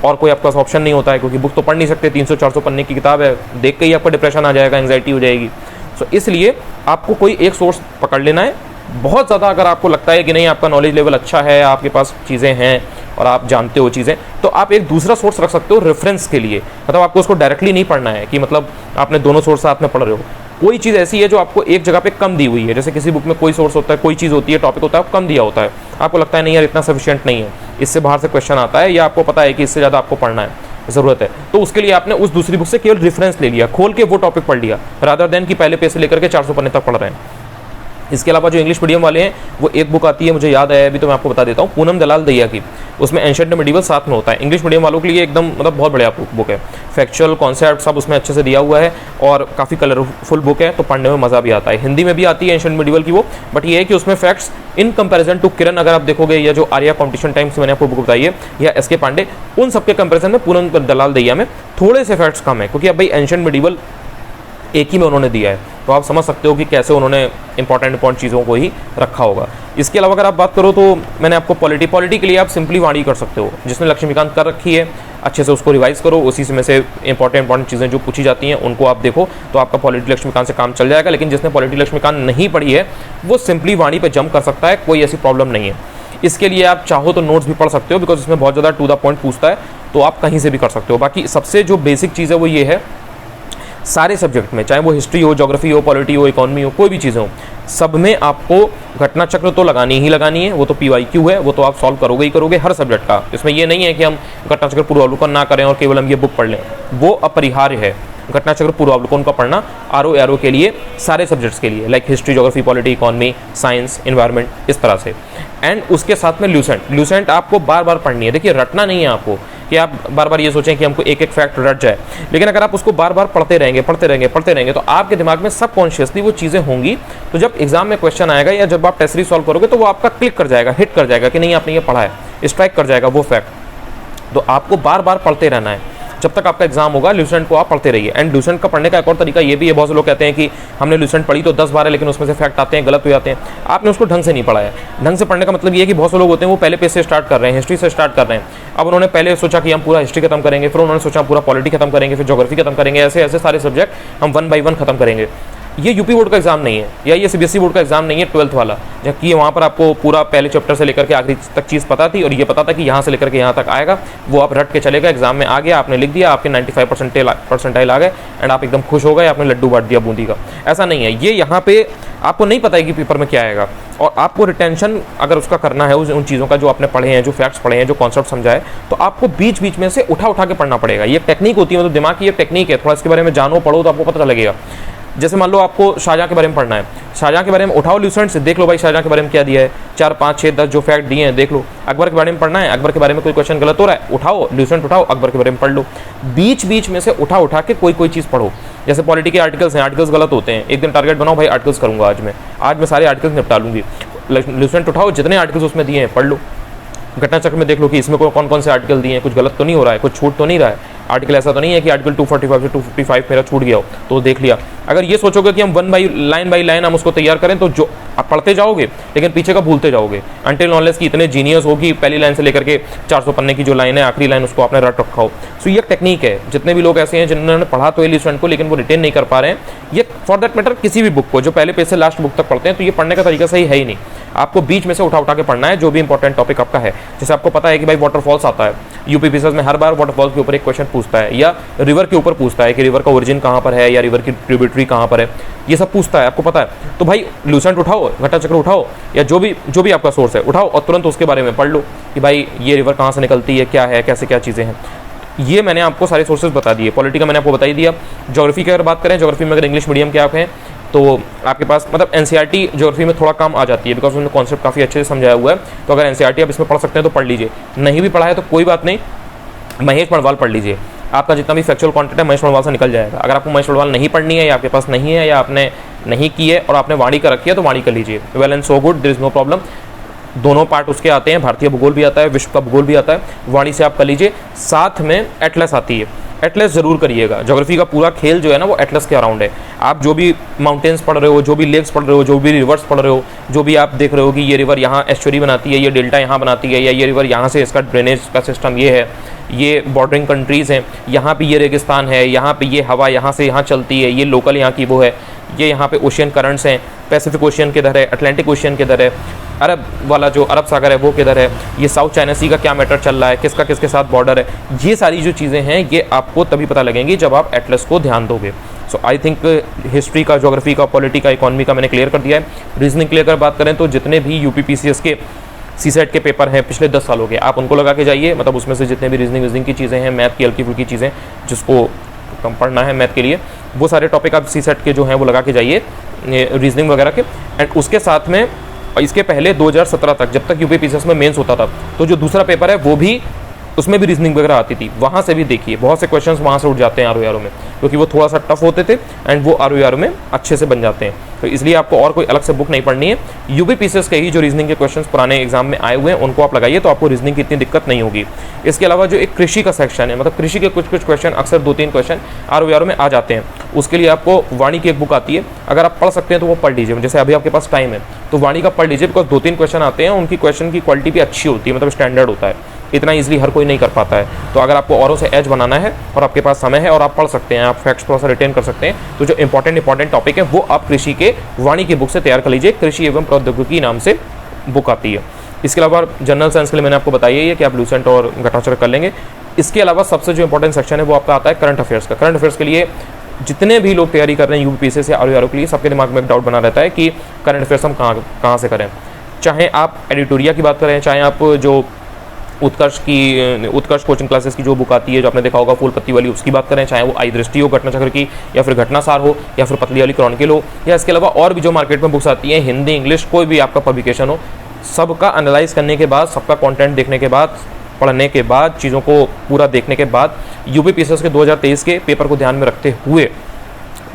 और कोई आपका ऑप्शन नहीं होता है, क्योंकि बुक तो पढ़ नहीं सकते, 300-400 पन्ने की किताब है, देख के ही आपको डिप्रेशन आ जाएगा, एंग्जाइटी हो जाएगी। सो इसलिए आपको कोई एक सोर्स पकड़ लेना है। बहुत ज़्यादा अगर आपको लगता है कि नहीं आपका नॉलेज लेवल अच्छा है, आपके पास चीज़ें हैं और आप जानते हो चीज़ें, तो आप एक दूसरा सोर्स रख सकते हो रेफरेंस के लिए। मतलब आपको उसको डायरेक्टली नहीं पढ़ना है कि मतलब आपने दोनों सोर्स साथ में पढ़ रहे हो। कोई चीज़ ऐसी है जो आपको एक जगह पे कम दी हुई है, जैसे किसी बुक में कोई सोर्स होता है, कोई चीज़ होती है, टॉपिक होता है, कम दिया होता है, आपको लगता है नहीं यार इतना सफिशिएंट नहीं है, इससे बाहर से क्वेश्चन आता है, या आपको पता है कि इससे ज़्यादा आपको पढ़ना है, ज़रूरत है, तो उसके लिए आपने उस दूसरी बुक से केवल रेफरेंस ले लिया, खोल के वो टॉपिक पढ़ लिया, रादर देन कि पहले पेज से लेकर के 400 पन्ने तक पढ़ रहे हैं। इसके अलावा जो इंग्लिश मीडियम वाले हैं, वो एक बुक आती है, मुझे याद आया अभी, तो मैं आपको बता देता हूँ, पूनम दलाल दहिया की, उसमें एंशिएंट मेडिवल साथ में होता है। इंग्लिश मीडियम वालों के लिए एकदम मतलब बहुत बढ़िया बुक है, फैक्चुअल कॉन्सेप्ट सब उसमें अच्छे से दिया हुआ है, और काफ़ी कलरफुल बुक है, तो पढ़ने में मज़ा भी आता है। हिंदी में भी आती है एंशिएंट मेडिवल की वो, बट ये है कि उसमें फैक्ट्स इन कंपैरिजन टू किरण अगर आप देखोगे, या जो आर्या कॉम्पिटिशन टाइम्स मैंने आपको बुक बताई है, या एस.के. पांडे, उन सबके कंपैरिजन में पूनम दलाल दहिया में थोड़े से फैक्ट्स कम है, क्योंकि अब भाई एंशिएंट मेडिवल एक ही में उन्होंने दिया है, तो आप समझ सकते हो कि कैसे उन्होंने इंपॉर्टेंट चीज़ों को ही रखा होगा। इसके अलावा अगर आप बात करो तो मैंने आपको पॉलिटी के लिए आप सिंपली वाणी कर सकते हो, जिसने लक्ष्मीकांत कर रखी है, अच्छे से उसको रिवाइज करो, उसी में से इंपॉर्टेंट चीज़ें जो पूछी जाती हैं उनको आप देखो, तो आपका पॉलिटी लक्ष्मीकांत से काम चल जाएगा। लेकिन जिसने पॉलिटी लक्ष्मीकांत नहीं पढ़ी है वो सिंपली वाणी पर जंप कर सकता है, कोई ऐसी प्रॉब्लम नहीं है। इसके लिए आप चाहो तो नोट्स भी पढ़ सकते हो, बिकॉज इसमें बहुत ज़्यादा टू द पॉइंट पूछता है, तो आप कहीं से भी कर सकते हो। बाकी सबसे जो बेसिक चीज़ है वो ये है, सारे सब्जेक्ट में, चाहे वो हिस्ट्री हो, ज्योग्राफी हो, पॉलिटी हो, इकोनॉमी हो, कोई भी चीज़ें हो, सब में आपको घटना चक्र तो लगानी ही लगानी है। वो तो PYQ है, वो तो आप सॉल्व करोगे ही करोगे हर सब्जेक्ट का। इसमें ये नहीं है कि हम घटना चक्र पूर्वावलोकन ना करें और केवल हम ये बुक पढ़ लें, वो अपरिहार्य है। घटना चक्र पूर्वावलोकन का पढ़ना RO के लिए, सारे सब्जेक्ट्स के लिए, like history, geography, polity, economy, science, environment, इस तरह से। एंड उसके साथ में ल्यूसेंट आपको बार बार पढ़नी है। देखिए, रटना नहीं है आपको कि आप बार बार ये सोचें कि हमको एक एक फैक्ट रट जाए, लेकिन अगर आप उसको बार बार पढ़ते रहेंगे तो आपके दिमाग में सबकॉन्शियसली वो चीज़ें होंगी, तो जब एग्जाम में क्वेश्चन आएगा या जब आप टेस्ट सीरीज सॉल्व करोगे तो वो आपका क्लिक कर जाएगा, हिट कर जाएगा कि नहीं आपने ये पढ़ा है, स्ट्राइक कर जाएगा वो फैक्ट। तो आपको बार बार पढ़ते रहना है, जब तक आपका एग्जाम होगा ल्यूसेंट को आप पढ़ते रहिए। एंड ल्यूसेंट का पढ़ने का एक और तरीका ये भी है, बहुत से लोग कहते हैं कि हमने ल्यूसेंट पढ़ी तो 10 बार है, लेकिन उसमें से फैक्ट आते हैं गलत हो जाते हैं। आपने उसको ढंग से नहीं पढ़ा है। ढंग से पढ़ने का मतलब ये है कि बहुत से लोग होते हैं वो पहले पेज से स्टार्ट कर रहे हैं, हिस्ट्री से स्टार्ट कर रहे हैं। अब उन्होंने पहले सोचा कि हम पूरा हिस्ट्री खत्म करेंगे, फिर उन्होंने सोचा पूरा पॉलिटी खत्म करेंगे, फिर ज्योग्राफी खत्म करेंगे, ऐसे ऐसे सारे सब्जेक्ट हम 1 by 1 खत्म करेंगे। ये यूपी बोर्ड का एग्जाम नहीं है, या ये CBSE बोर्ड का एग्जाम नहीं है 12th वाला, जबकि वहाँ पर आपको पूरा पहले चैप्टर से लेकर के आखिरी तक चीज़ पता थी, और ये पता था कि यहाँ से लेकर के यहाँ तक आएगा, वो आप रट के चलेगा, एग्जाम में आ गया, आपने लिख दिया, आपके 95 परसेंटाइल आ गए, एंड आप एकदम खुश हो गए, आपने लड्डू बांट दिया बूंदी का। ऐसा नहीं है, ये यहाँ पे आपको नहीं पता है कि पेपर में क्या आएगा, और आपको रिटेंशन अगर उसका करना है उन चीज़ों का जो आपने पढ़े हैं, जो फैक्ट्स पढ़े हैं, जो कॉन्सेप्ट समझाए, तो आपको बीच बीच में से उठा के पढ़ना पड़ेगा। ये टेक्निक होती है, मतलब दिमाग की ये टेक्निक है, थोड़ा इसके बारे में जानो, पढ़ो तो आपको पता लगेगा। जैसे मान लो आपको शाहजहां के बारे में पढ़ना है, शाहजहां के बारे में उठाओ ल्यूसेंट से, देख लो भाई शाहजहां के बारे में क्या दिया है, 4, 5, 6, 10 जो फैक्ट दिए हैं देख लो। अकबर के बारे में पढ़ना है, अकबर के बारे में कोई क्वेश्चन गलत हो रहा है, उठाओ ल्यूसेंट उठाओ, अकबर के बारे में पढ़ लो। बीच बीच में से उठा के कोई चीज़ पढ़ो। जैसे पॉलिटी के आर्टिकल्स हैं, आर्टिकल्स गलत होते हैं, एक दिन टारगेट बनाओ भाई आर्टिकल्स करूँगा आज मैं सारे आर्टिकल्स निपटा लूँगी। ल्यूसेंट उठाओ, जितने आर्टिकल्स उसमें दिए हैं पढ़ लो। घटना चक्र में देख लो कि इसमें कौन कौन से आर्टिकल दिए हैं, कुछ गलत तो नहीं हो रहा है, कुछ छूट तो नहीं रहा है। आर्टिकल ऐसा तो नहीं है कि आर्टिकल 245 से 255 मेरा छूट गया हो, तो देख लिया। अगर ये सोचोगे कि हम लाइन बाई लाइन हम उसको तैयार करें, तो जो आप पढ़ते जाओगे लेकिन पीछे का भूलते जाओगे। अनटिल नॉलेज की इतने जीनियस हो कि पहली लाइन से लेकर के 400 पन्ने की जो लाइन है, आखिरी लाइन उसको आपने रट रखा हो। सो ये टेक्निक है। जितने भी लोग ऐसे हैं जिन्होंने पढ़ा तो ल्यूसेंट को लेकिन वो रिटेन नहीं कर पा रहे हैं, ये फॉर दैट मैटर किसी भी बुक को जो पहले पेज से लास्ट बुक तक पढ़ते हैं, तो ये पढ़ने का तरीका सही है ही नहीं। आपको बीच में से उठा के पढ़ना है जो भी इंपॉर्टेंट टॉपिक आपका है। जैसे आपको पता है कि भाई वाटरफॉल्स आता है, यूपीपीसीएस में हर बार वाटरफॉल्स के ऊपर एक क्वेश्चन पूछता है, या रिवर के ऊपर पूछता है कि रिवर का ओरिजिन कहाँ पर है, या रिवर की ट्रिब्यूटरी कहाँ पर है, ये सब पूछता है, आपको पता है। तो भाई ल्यूसेंट उठाओ, घटना चक्र उठाओ, या जो भी आपका सोर्स है उठाओ और तुरंत उसके बारे में पढ़ लो कि भाई ये रिवर कहाँ से निकलती है, क्या है, कैसे क्या चीज़ें हैं। ये मैंने आपको सारे सोर्सेज बता दिए। पॉलिटी का मैंने आपको बता ही दिया। ज्योग्राफी की अगर बात करें, ज्योग्राफी में अगर इंग्लिश मीडियम के आप हैं तो आपके पास मतलब एनसीईआरटी ज्योग्राफी में थोड़ा कम आ जाती है, बिकॉज उन्होंने कॉन्सेप्ट काफ़ी अच्छे से समझाया हुआ है। तो अगर एनसीईआरटी आप इसमें पढ़ सकते हैं तो पढ़ लीजिए, नहीं भी पढ़ा है तो कोई बात नहीं, महेश मड़वाल पढ़ लीजिए। आपका जितना भी फैक्चुअल कंटेंट है महेश मड़वाल से निकल जाएगा। अगर आपको महेश मड़वाल नहीं पढ़नी है, या आपके पास नहीं है, या आपने नहीं की है और आपने वाणी का रखी है, तो वाणी कर लीजिए। Well and so good, there is no problem. दोनों पार्ट उसके आते हैं, भारतीय भूगोल भी आता है, विश्व का भूगोल भी आता है, वाणी से आप कर लीजिए। साथ में एटलस आती है, एटलस जरूर करिएगा। ज्योग्राफी का पूरा खेल जो है ना वो एटलस के अराउंड है। आप जो भी माउंटेन्स पढ़ रहे हो, जो भी लेक्स पढ़ रहे हो, जो भी रिवर्स पढ़ रहे हो, जो भी आप देख रहे हो कि ये रिवर यहाँ एस्चुरी बनाती है, ये डेल्टा यहाँ बनाती है, या ये रिवर यहाँ से इसका ड्रेनेज का सिस्टम ये है, ये बॉर्डरिंग कंट्रीज़ हैं, यहाँ पे ये रेगिस्तान है, यहाँ पे ये हवा यहाँ से यहाँ चलती है, ये लोकल यहाँ की वो है, ये यहाँ पे ओशियन करंट्स हैं, पैसिफिक ओशियन किधर है, अटलांटिक ओशियन किधर है, अरब वाला जो अरब सागर है वो किधर है, ये साउथ चाइना सी का क्या मैटर चल रहा है, किसका किसके साथ बॉर्डर है। ये सारी जो चीज़ें हैं ये आपको तभी पता लगेंगी जब आप एटलस को ध्यान दोगे। सो आई थिंक हिस्ट्री का, ज्योग्राफी का, पॉलिटी का, इकोनॉमी का मैंने क्लियर कर दिया है। रीजनिंग के लिए अगर बात करें तो जितने भी यूपीपीसीएस के सीसेट के पेपर हैं पिछले 10 सालों के, आप उनको लगा के जाइए। मतलब उसमें से जितने भी रीजनिंग की चीज़ें हैं, मैथ की हल्की फुल्की चीज़ें जिसको कम पढ़ना है मैथ के लिए, वो सारे टॉपिक आप सीसेट के जो हैं वो लगा के जाइए रीजनिंग वगैरह के। एंड उसके साथ में इसके पहले 2017 तक जब तक यूपीपीसीएस में मेंस होता था, तो जो दूसरा पेपर है वो भी, उसमें भी रीजनिंग वगैरह आती थी, वहाँ से भी देखिए बहुत से क्वेश्चंस वहाँ से उठ जाते हैं आरओ में, क्योंकि वो थोड़ा सा टफ होते थे एंड वो आरओ में अच्छे से बन जाते हैं। तो इसलिए आपको और कोई अलग से बुक नहीं पढ़नी है, यूपीपीसीएस के ही जो रीजनिंग के क्वेश्चंस पुराने एग्जाम में आए हुए हैं उनको आप लगाइए, तो आपको रीजनिंग की इतनी दिक्कत नहीं होगी। इसके अलावा जो एक कृषि का सेक्शन है, मतलब कृषि के कुछ क्वेश्चन अक्सर 2-3 क्वेश्चन आरओ में आ जाते हैं, उसके लिए आपको वाणी की एक बुक आती है, अगर आप पढ़ सकते हैं तो वो पढ़ लीजिए। जैसे अभी आपके पास टाइम है तो वाणी का पढ़ लीजिए, बिकॉज 2-3 क्वेश्चन आते हैं, उनकी क्वेश्चन की क्वालिटी भी अच्छी होती है, मतलब स्टैंडर्ड होता है, इतना इजीली हर कोई नहीं कर पाता है। तो अगर आपको औरों से एज बनाना है और आपके पास समय है और आप पढ़ सकते हैं, आप फैक्ट्स थोड़ा सा रिटेन कर सकते हैं, तो जो इंपॉर्टेंट टॉपिक है वो आप कृषि के वाणी की बुक से तैयार कर लीजिए। कृषि एवं प्रौद्योगिकी नाम से बुक आती है। इसके अलावा जनरल साइंस के लिए मैंने आपको बताया ही है कि आप ल्यूसेंट और घटाचक्र कर लेंगे। इसके अलावा सबसे जो इंपॉर्टेंट सेक्शन है वो आपका आता है करंट अफेयर्स का। करंट अफेयर्स के लिए जितने भी लोग तैयारी कर रहे हैं यूपीपीसीएस से आरओ के लिए, सबके दिमाग में एक डाउट बना रहता है कि करंट अफेयर्स हम कहाँ से करें। चाहे आप एडिटोरिया की बात करें, चाहे आप जो उत्कर्ष कोचिंग क्लासेस की जो बुक आती है, जो आपने देखा होगा फूल पत्ती वाली, उसकी बात करें, चाहे वो आई दृष्टि हो घटना चक्र की, या फिर घटनासार हो, या फिर पतली वाली क्रॉनिकल हो, या इसके अलावा और भी जो मार्केट में बुक्स आती हैं, हिंदी इंग्लिश कोई भी आपका पब्लिकेशन हो, सबका एनालाइज करने के बाद, सबका कंटेंट देखने के बाद, पढ़ने के बाद, चीज़ों को पूरा देखने के बाद, यूपीपीसीएस के 2023 के पेपर को ध्यान में रखते हुए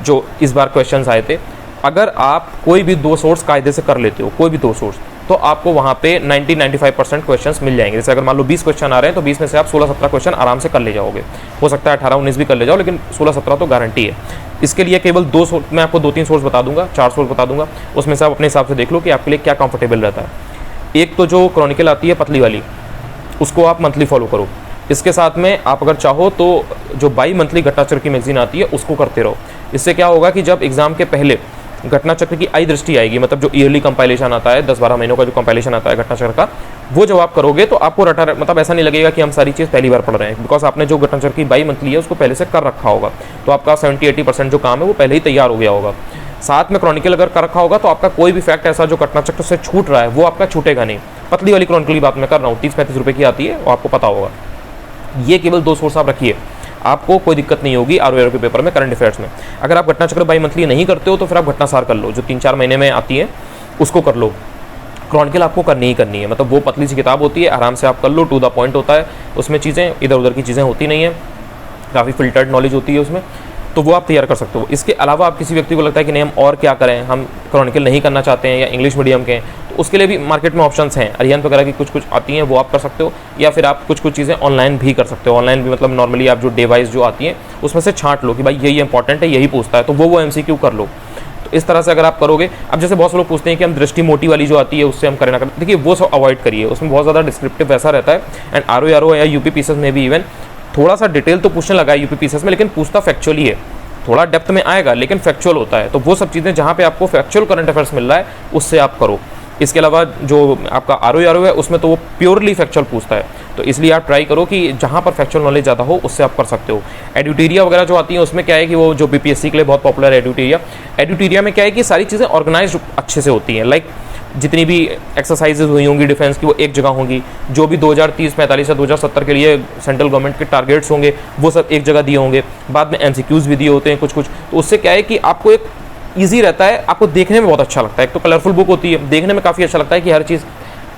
जो इस बार क्वेश्चंस आए थे, अगर आप कोई भी 2 सोर्स कायदे से कर लेते हो, कोई भी 2 सोर्स, तो आपको वहाँ पे 90-95% क्वेश्चंस मिल जाएंगे। जैसे अगर मान लो 20 क्वेश्चन आ रहे हैं तो 20 में से आप 16-17 क्वेश्चन आराम से कर ले जाओगे। हो सकता है 18-19 भी कर ले जाओ, लेकिन 16-17 तो गारंटी है। इसके लिए केवल 2 सोर्स, मैं आपको 2-3 सोर्स बता दूंगा, 4 सोर्स बता दूंगा, उसमें से आप अपने हिसाब से देख लो कि आपके लिए क्या कंफर्टेबल रहता है। एक तो जो क्रॉनिकल आती है पतली वाली, उसको आप मंथली फॉलो करो। इसके साथ में आप अगर चाहो तो जो बाई मंथली घटनाचक्र की मैगजीन आती है उसको करते रहो। इससे क्या होगा कि जब एग्जाम के पहले घटना चक्र की आई दृष्टि आएगी, मतलब जो ईयरली कंपाइलेशन आता है, 10-12 महीनों का जो कंपाइलेशन आता है घटना चक्र का, वो जब आप करोगे तो आपको मतलब ऐसा नहीं लगेगा कि हम सारी चीज़ पहली बार पढ़ रहे हैं, बिकॉज आपने जो घटना चक्र की बाई मंथली है उसको पहले से कर रखा होगा, तो आपका 70-80% जो काम है वो पहले ही तैयार हो गया होगा। साथ में क्रॉनिकल अगर कर रखा होगा तो आपका कोई भी फैक्ट ऐसा जो घटना चक्र से छूट रहा है वो आपका छूटेगा नहीं। पतली वाली क्रॉनिकल की बात मैं कर रहा हूँ, 30-35 रुपये की आती है, वो आपको पता होगा। ये केवल 2 सोर्स आप रखिए। आपको कोई दिक्कत नहीं होगी ROARO के पेपर में करंट अफेयर्स में। अगर आप घटना चक्र बाई मंथली नहीं करते हो तो फिर आप घटनासार कर लो, जो 3-4 महीने में आती है उसको कर लो। क्रॉनिकल आपको करनी ही करनी है, मतलब वो पतली सी किताब होती है, आराम से आप कर लो, टू द पॉइंट होता है उसमें, चीज़ें इधर उधर की चीज़ें होती नहीं है, काफ़ी फिल्टर्ड नॉलेज होती है उसमें, तो वो आप तैयार कर सकते हो। इसके अलावा आप किसी व्यक्ति को लगता है कि नहीं हम और क्या करें, हम क्रॉनिकल नहीं करना चाहते हैं या इंग्लिश मीडियम के हैं, तो उसके लिए भी मार्केट में ऑप्शंस हैं, अरिहंत वगैरह की कुछ आती हैं वो आप कर सकते हो, या फिर आप कुछ चीज़ें ऑनलाइन भी कर सकते हो। ऑनलाइन भी मतलब नॉर्मली आप जो डिवाइस जो आती हैं उसमें से छांट लो कि भाई यही इंपॉर्टेंट है, यही पूछता है, तो वो MCQ कर लो। तो इस तरह से अगर आप करोगे, अब जैसे बहुत से लोग पूछते हैं कि हम दृष्टि मोटी वाली जो आती है उससे हम करें ना करें, देखिए वो सब अवॉइड करिए, उसमें बहुत ज़्यादा डिस्क्रिप्टिव वैसा रहता है। एंड ROARO या UP PCS में भी इवन थोड़ा सा डिटेल तो पूछने लगा है UP PCS में, लेकिन पूछता फैक्चुअली है, थोड़ा डेप्थ में आएगा लेकिन फैक्चुअल होता है। तो वो सब चीज़ें जहाँ पे आपको फैक्चुअल करंट अफेयर्स मिल रहा है उससे आप करो। इसके अलावा जो आपका ROARO है उसमें तो वो प्योरली फैक्चुअल पूछता है, तो इसलिए आप ट्राई करो कि जहाँ पर फैक्चुअल नॉलेज ज़्यादा हो उससे आप कर सकते हो। एड्यूटेरिया वगैरह जो आती है उसमें क्या है कि वो जो BPSC के लिए बहुत पॉपुलर है एड्यूटेरिया में क्या है कि सारी चीज़ें ऑर्गेनाइज अच्छे से होती हैं। लाइक जितनी भी एक्सरसाइजेज हुई होंगी डिफेंस की वो एक जगह होंगी, जो भी 2030-45 या 2070 के लिए सेंट्रल गवर्नमेंट के टारगेट्स होंगे वो सब एक जगह दिए होंगे, बाद में MCQs भी दिए होते हैं कुछ, तो उससे क्या है कि आपको एक ईजी रहता है, आपको देखने में बहुत अच्छा लगता है। एक तो कलरफुल बुक होती है, देखने में काफ़ी अच्छा लगता है कि हर चीज़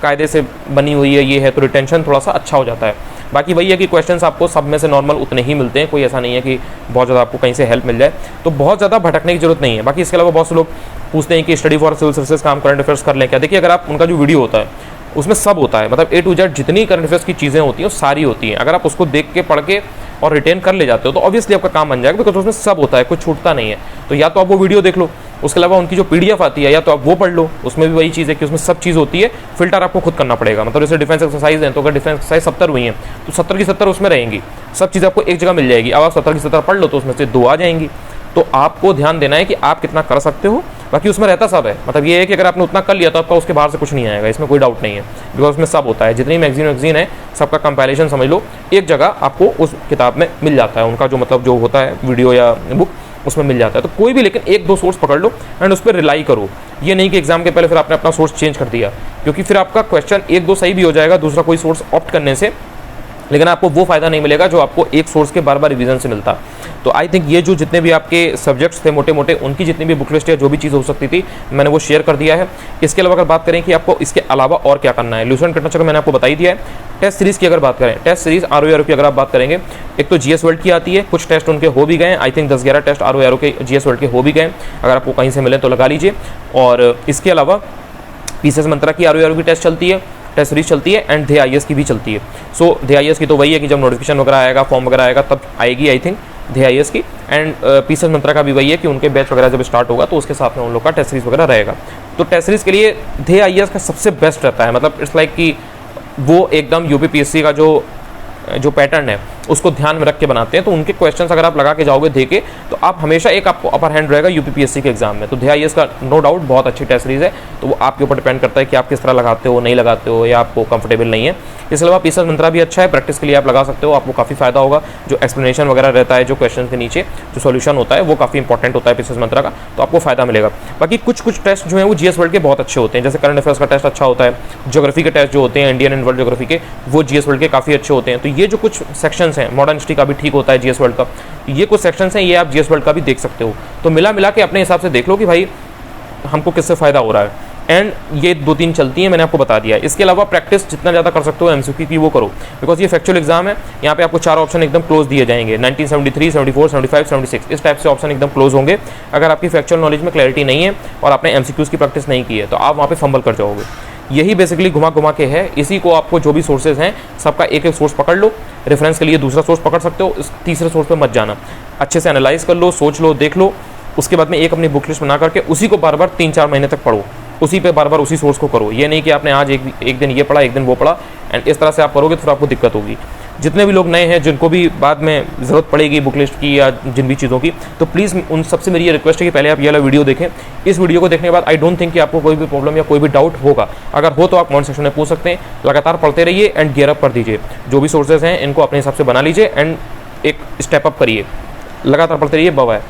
कायदे से बनी हुई है, ये है, तो रिटेंशन थोड़ा सा अच्छा हो जाता है। बाकी वही है कि क्वेश्चंस आपको सब में से नॉर्मल उतने ही मिलते हैं, कोई ऐसा नहीं है कि बहुत ज़्यादा आपको कहीं से हेल्प मिल जाए, तो बहुत ज़्यादा भटकने की जरूरत नहीं है। बाकी इसके अलावा बहुत से लोग पूछते हैं कि स्टडी फॉर सिविल सर्विसेज का हम करंट अफेयर्स कर लें क्या। देखिए अगर आप उनका जो वीडियो होता है उसमें सब होता है, मतलब A to Z जितनी करंट अफेयर्स की चीज़ें होती हैं वो सारी होती हैं। अगर आप उसको देख के पढ़ के और रिटेन कर ले जाते हो तो ऑब्वियसली आपका काम बन जाएगा, बिकॉज उसमें सब होता है, कुछ छूटता नहीं है। तो या तो आप वो वीडियो देख लो, उसके अलावा उनकी जो PDF आती है या तो आप वो पढ़ लो, उसमें भी वही चीज़ है कि उसमें सब चीज़ होती है, फिल्टर आपको खुद करना पड़ेगा। मतलब जैसे डिफेंस एक्सरसाइज है तो अगर डिफेंस एक्सरसाइज 70 हुई हैं तो 70 की 70 उसमें रहेंगी, सब चीज़ आपको एक जगह मिल जाएगी। अब आप 70 की 70 पढ़ लो तो उसमें से 2 आ जाएंगी। तो आपको ध्यान देना है कि आप कितना कर सकते हो, बाकी उसमें रहता सब है। मतलब ये है कि अगर आपने उतना कर लिया तो आपका उसके बाहर से कुछ नहीं आएगा, इसमें कोई डाउट नहीं है, बिकॉज उसमें सब होता है। जितनी मैगजीन है सबका कंपाइलेशन समझ लो एक जगह आपको उस किताब में मिल जाता है, उनका जो मतलब जो होता है वीडियो या बुक उसमें मिल जाता है। तो कोई भी लेकिन 1-2 सोर्स पकड़ लो एंड उस पर रिलाई करो। ये नहीं कि एग्जाम के पहले फिर आपने अपना सोर्स चेंज कर दिया, क्योंकि फिर आपका क्वेश्चन 1-2 सही भी हो जाएगा दूसरा कोई सोर्स ऑप्ट करने से, लेकिन आपको वो फायदा नहीं मिलेगा जो आपको एक सोर्स के बार बार रिवीजन से मिलता। तो आई थिंक ये जो जितने भी आपके सब्जेक्ट्स थे मोटे मोटे, उनकी जितनी भी बुक लिस्ट या जो भी चीज़ हो सकती थी मैंने वो शेयर कर दिया है। इसके अलावा अगर बात करें कि आपको इसके अलावा और क्या करना है, ल्यूसेंट घटना चक्र मैंने आपको बता ही दिया है। टेस्ट सीरीज़ की अगर बात करें, टेस्ट सीरीज़ ROARO की अगर आप बात करेंगे, एक तो GS वर्ल्ड की आती है, कुछ टेस्ट उनके हो भी गए, आई थिंक 10-11 टेस्ट ROARO के GS वर्ल्ड के हो भी गए, अगर आपको कहीं से मिले तो लगा लीजिए। और इसके अलावा PCS मंत्रा की ROARO की टेस्ट चलती है, टेस्ट सीरीज चलती है, एंड ध्येय IAS की भी चलती है। सो ध्येय IAS की तो वही है कि जब नोटिफिकेशन वगैरह आएगा, फॉर्म वगैरह आएगा तब आएगी आई थिंक ध्येय IAS की। एंड PCS मंत्रा का भी वही है कि उनके बैच वगैरह जब स्टार्ट होगा तो उसके साथ में उन लोग का टेस्ट सीरीज वगैरह रहेगा। तो टेस्ट सीरीज के लिए ध्येय IAS का सबसे बेस्ट रहता है, मतलब इट्स लाइक कि वो एकदम UP PSC का जो पैटर्न है उसको ध्यान में रख के बनाते हैं। तो उनके क्वेश्चंस अगर आप लगा के जाओगे देखे तो आप हमेशा एक आपको अपर हैंड रहेगा UP PSC के एग्जाम में। तो ध्येय IAS का नो डाउट बहुत अच्छी टेस्ट सीरीज है, तो वो आपके ऊपर डिपेंड करता है कि आप किस तरह लगाते हो, नहीं लगाते हो, या आपको कंफर्टेबल नहीं है। इसके अलावा PCS मंत्रा भी अच्छा है, प्रैक्टिस के लिए आप लगा सकते हो, आपको काफ़ी फायदा होगा। जो एक्सप्लेनेशन वगैरह रहता है, जो क्वेश्चन के नीचे जो सोल्यूशन होता है वो काफ़ी इंपॉर्टेंट होता है PCS मंत्रा का, तो आपको फायदा मिलेगा। बाकी कुछ टेस्ट जो है वो GS वर्ल्ड के बहुत अच्छे होते हैं, जैसे करंट अफेयर्स का टेस्ट अच्छा होता है, ज्योग्राफी के टेस्ट जो होते हैं इंडियन एंड वर्ल्ड ज्योग्राफी के, वो GS वर्ल्ड के काफ़ी अच्छे होते हैं। तो ये जो कुछ सेक्शंस हैं, मॉडर्न हिस्ट्री का भी ठीक होता है GS वर्ल्ड का, ये कुछ सेक्शंस हैं, ये आप GS वर्ल्ड का भी देख सकते हो। तो मिला के अपने हिसाब से देख लो कि भाई हमको किससे फ़ायदा हो रहा है। एंड ये 2-3 चलती हैं, मैंने आपको बता दिया है। इसके अलावा प्रैक्टिस जितना ज़्यादा कर सकते हो MCQ की वो करो, बिकॉज ये फैक्चुअल एग्जाम है। यहाँ पे आपको 4 ऑप्शन एकदम क्लोज दिए जाएंगे, 1973, 74, 75, 76 इस टाइप से ऑप्शन एकदम क्लोज होंगे। अगर आपकी फैक्चुअल नॉलेज में क्लैरिटी नहीं है और आपने MCQs की प्रैक्टिस नहीं की है तो आप वहाँ पे फंबल कर जाओगे। यही बेसिकली घुमा के है। इसी को आपको जो भी सोर्सेज हैं सबका एक सोर्स पकड़ लो, रेफरेंस के लिए दूसरा सोर्स पकड़ सकते हो, इस तीसरे सोर्स पे मत जाना। अच्छे से एनालाइज कर लो, सोच लो, देख लो, उसके बाद में एक अपनी बुक लिस्ट बना करके उसी को बार बार 3-4 महीने तक पढ़ो, उसी पे बार बार उसी सोर्स को करो। ये नहीं कि आपने आज एक दिन ये पढ़ा, एक दिन वो पढ़ा, एंड इस तरह से आप करोगे तो फिर आपको दिक्कत होगी। जितने भी लोग नए हैं जिनको भी बाद में ज़रूरत पड़ेगी बुक लिस्ट की या जिन भी चीज़ों की, तो प्लीज़ उन सबसे मेरी ये रिक्वेस्ट है कि पहले आप ये वाला वीडियो देखें। इस वीडियो को देखने के बाद आई डोंट थिंक कि आपको कोई भी प्रॉब्लम या कोई भी डाउट होगा। अगर हो तो आप कमेंट सेक्शन में पूछ सकते हैं। लगातार पढ़ते रहिए एंड गियर अप कर दीजिए। जो भी सोर्सेज हैं इनको अपने हिसाब से बना लीजिए एंड एक स्टेप अप करिए। लगातार पढ़ते रहिए। Bye bye.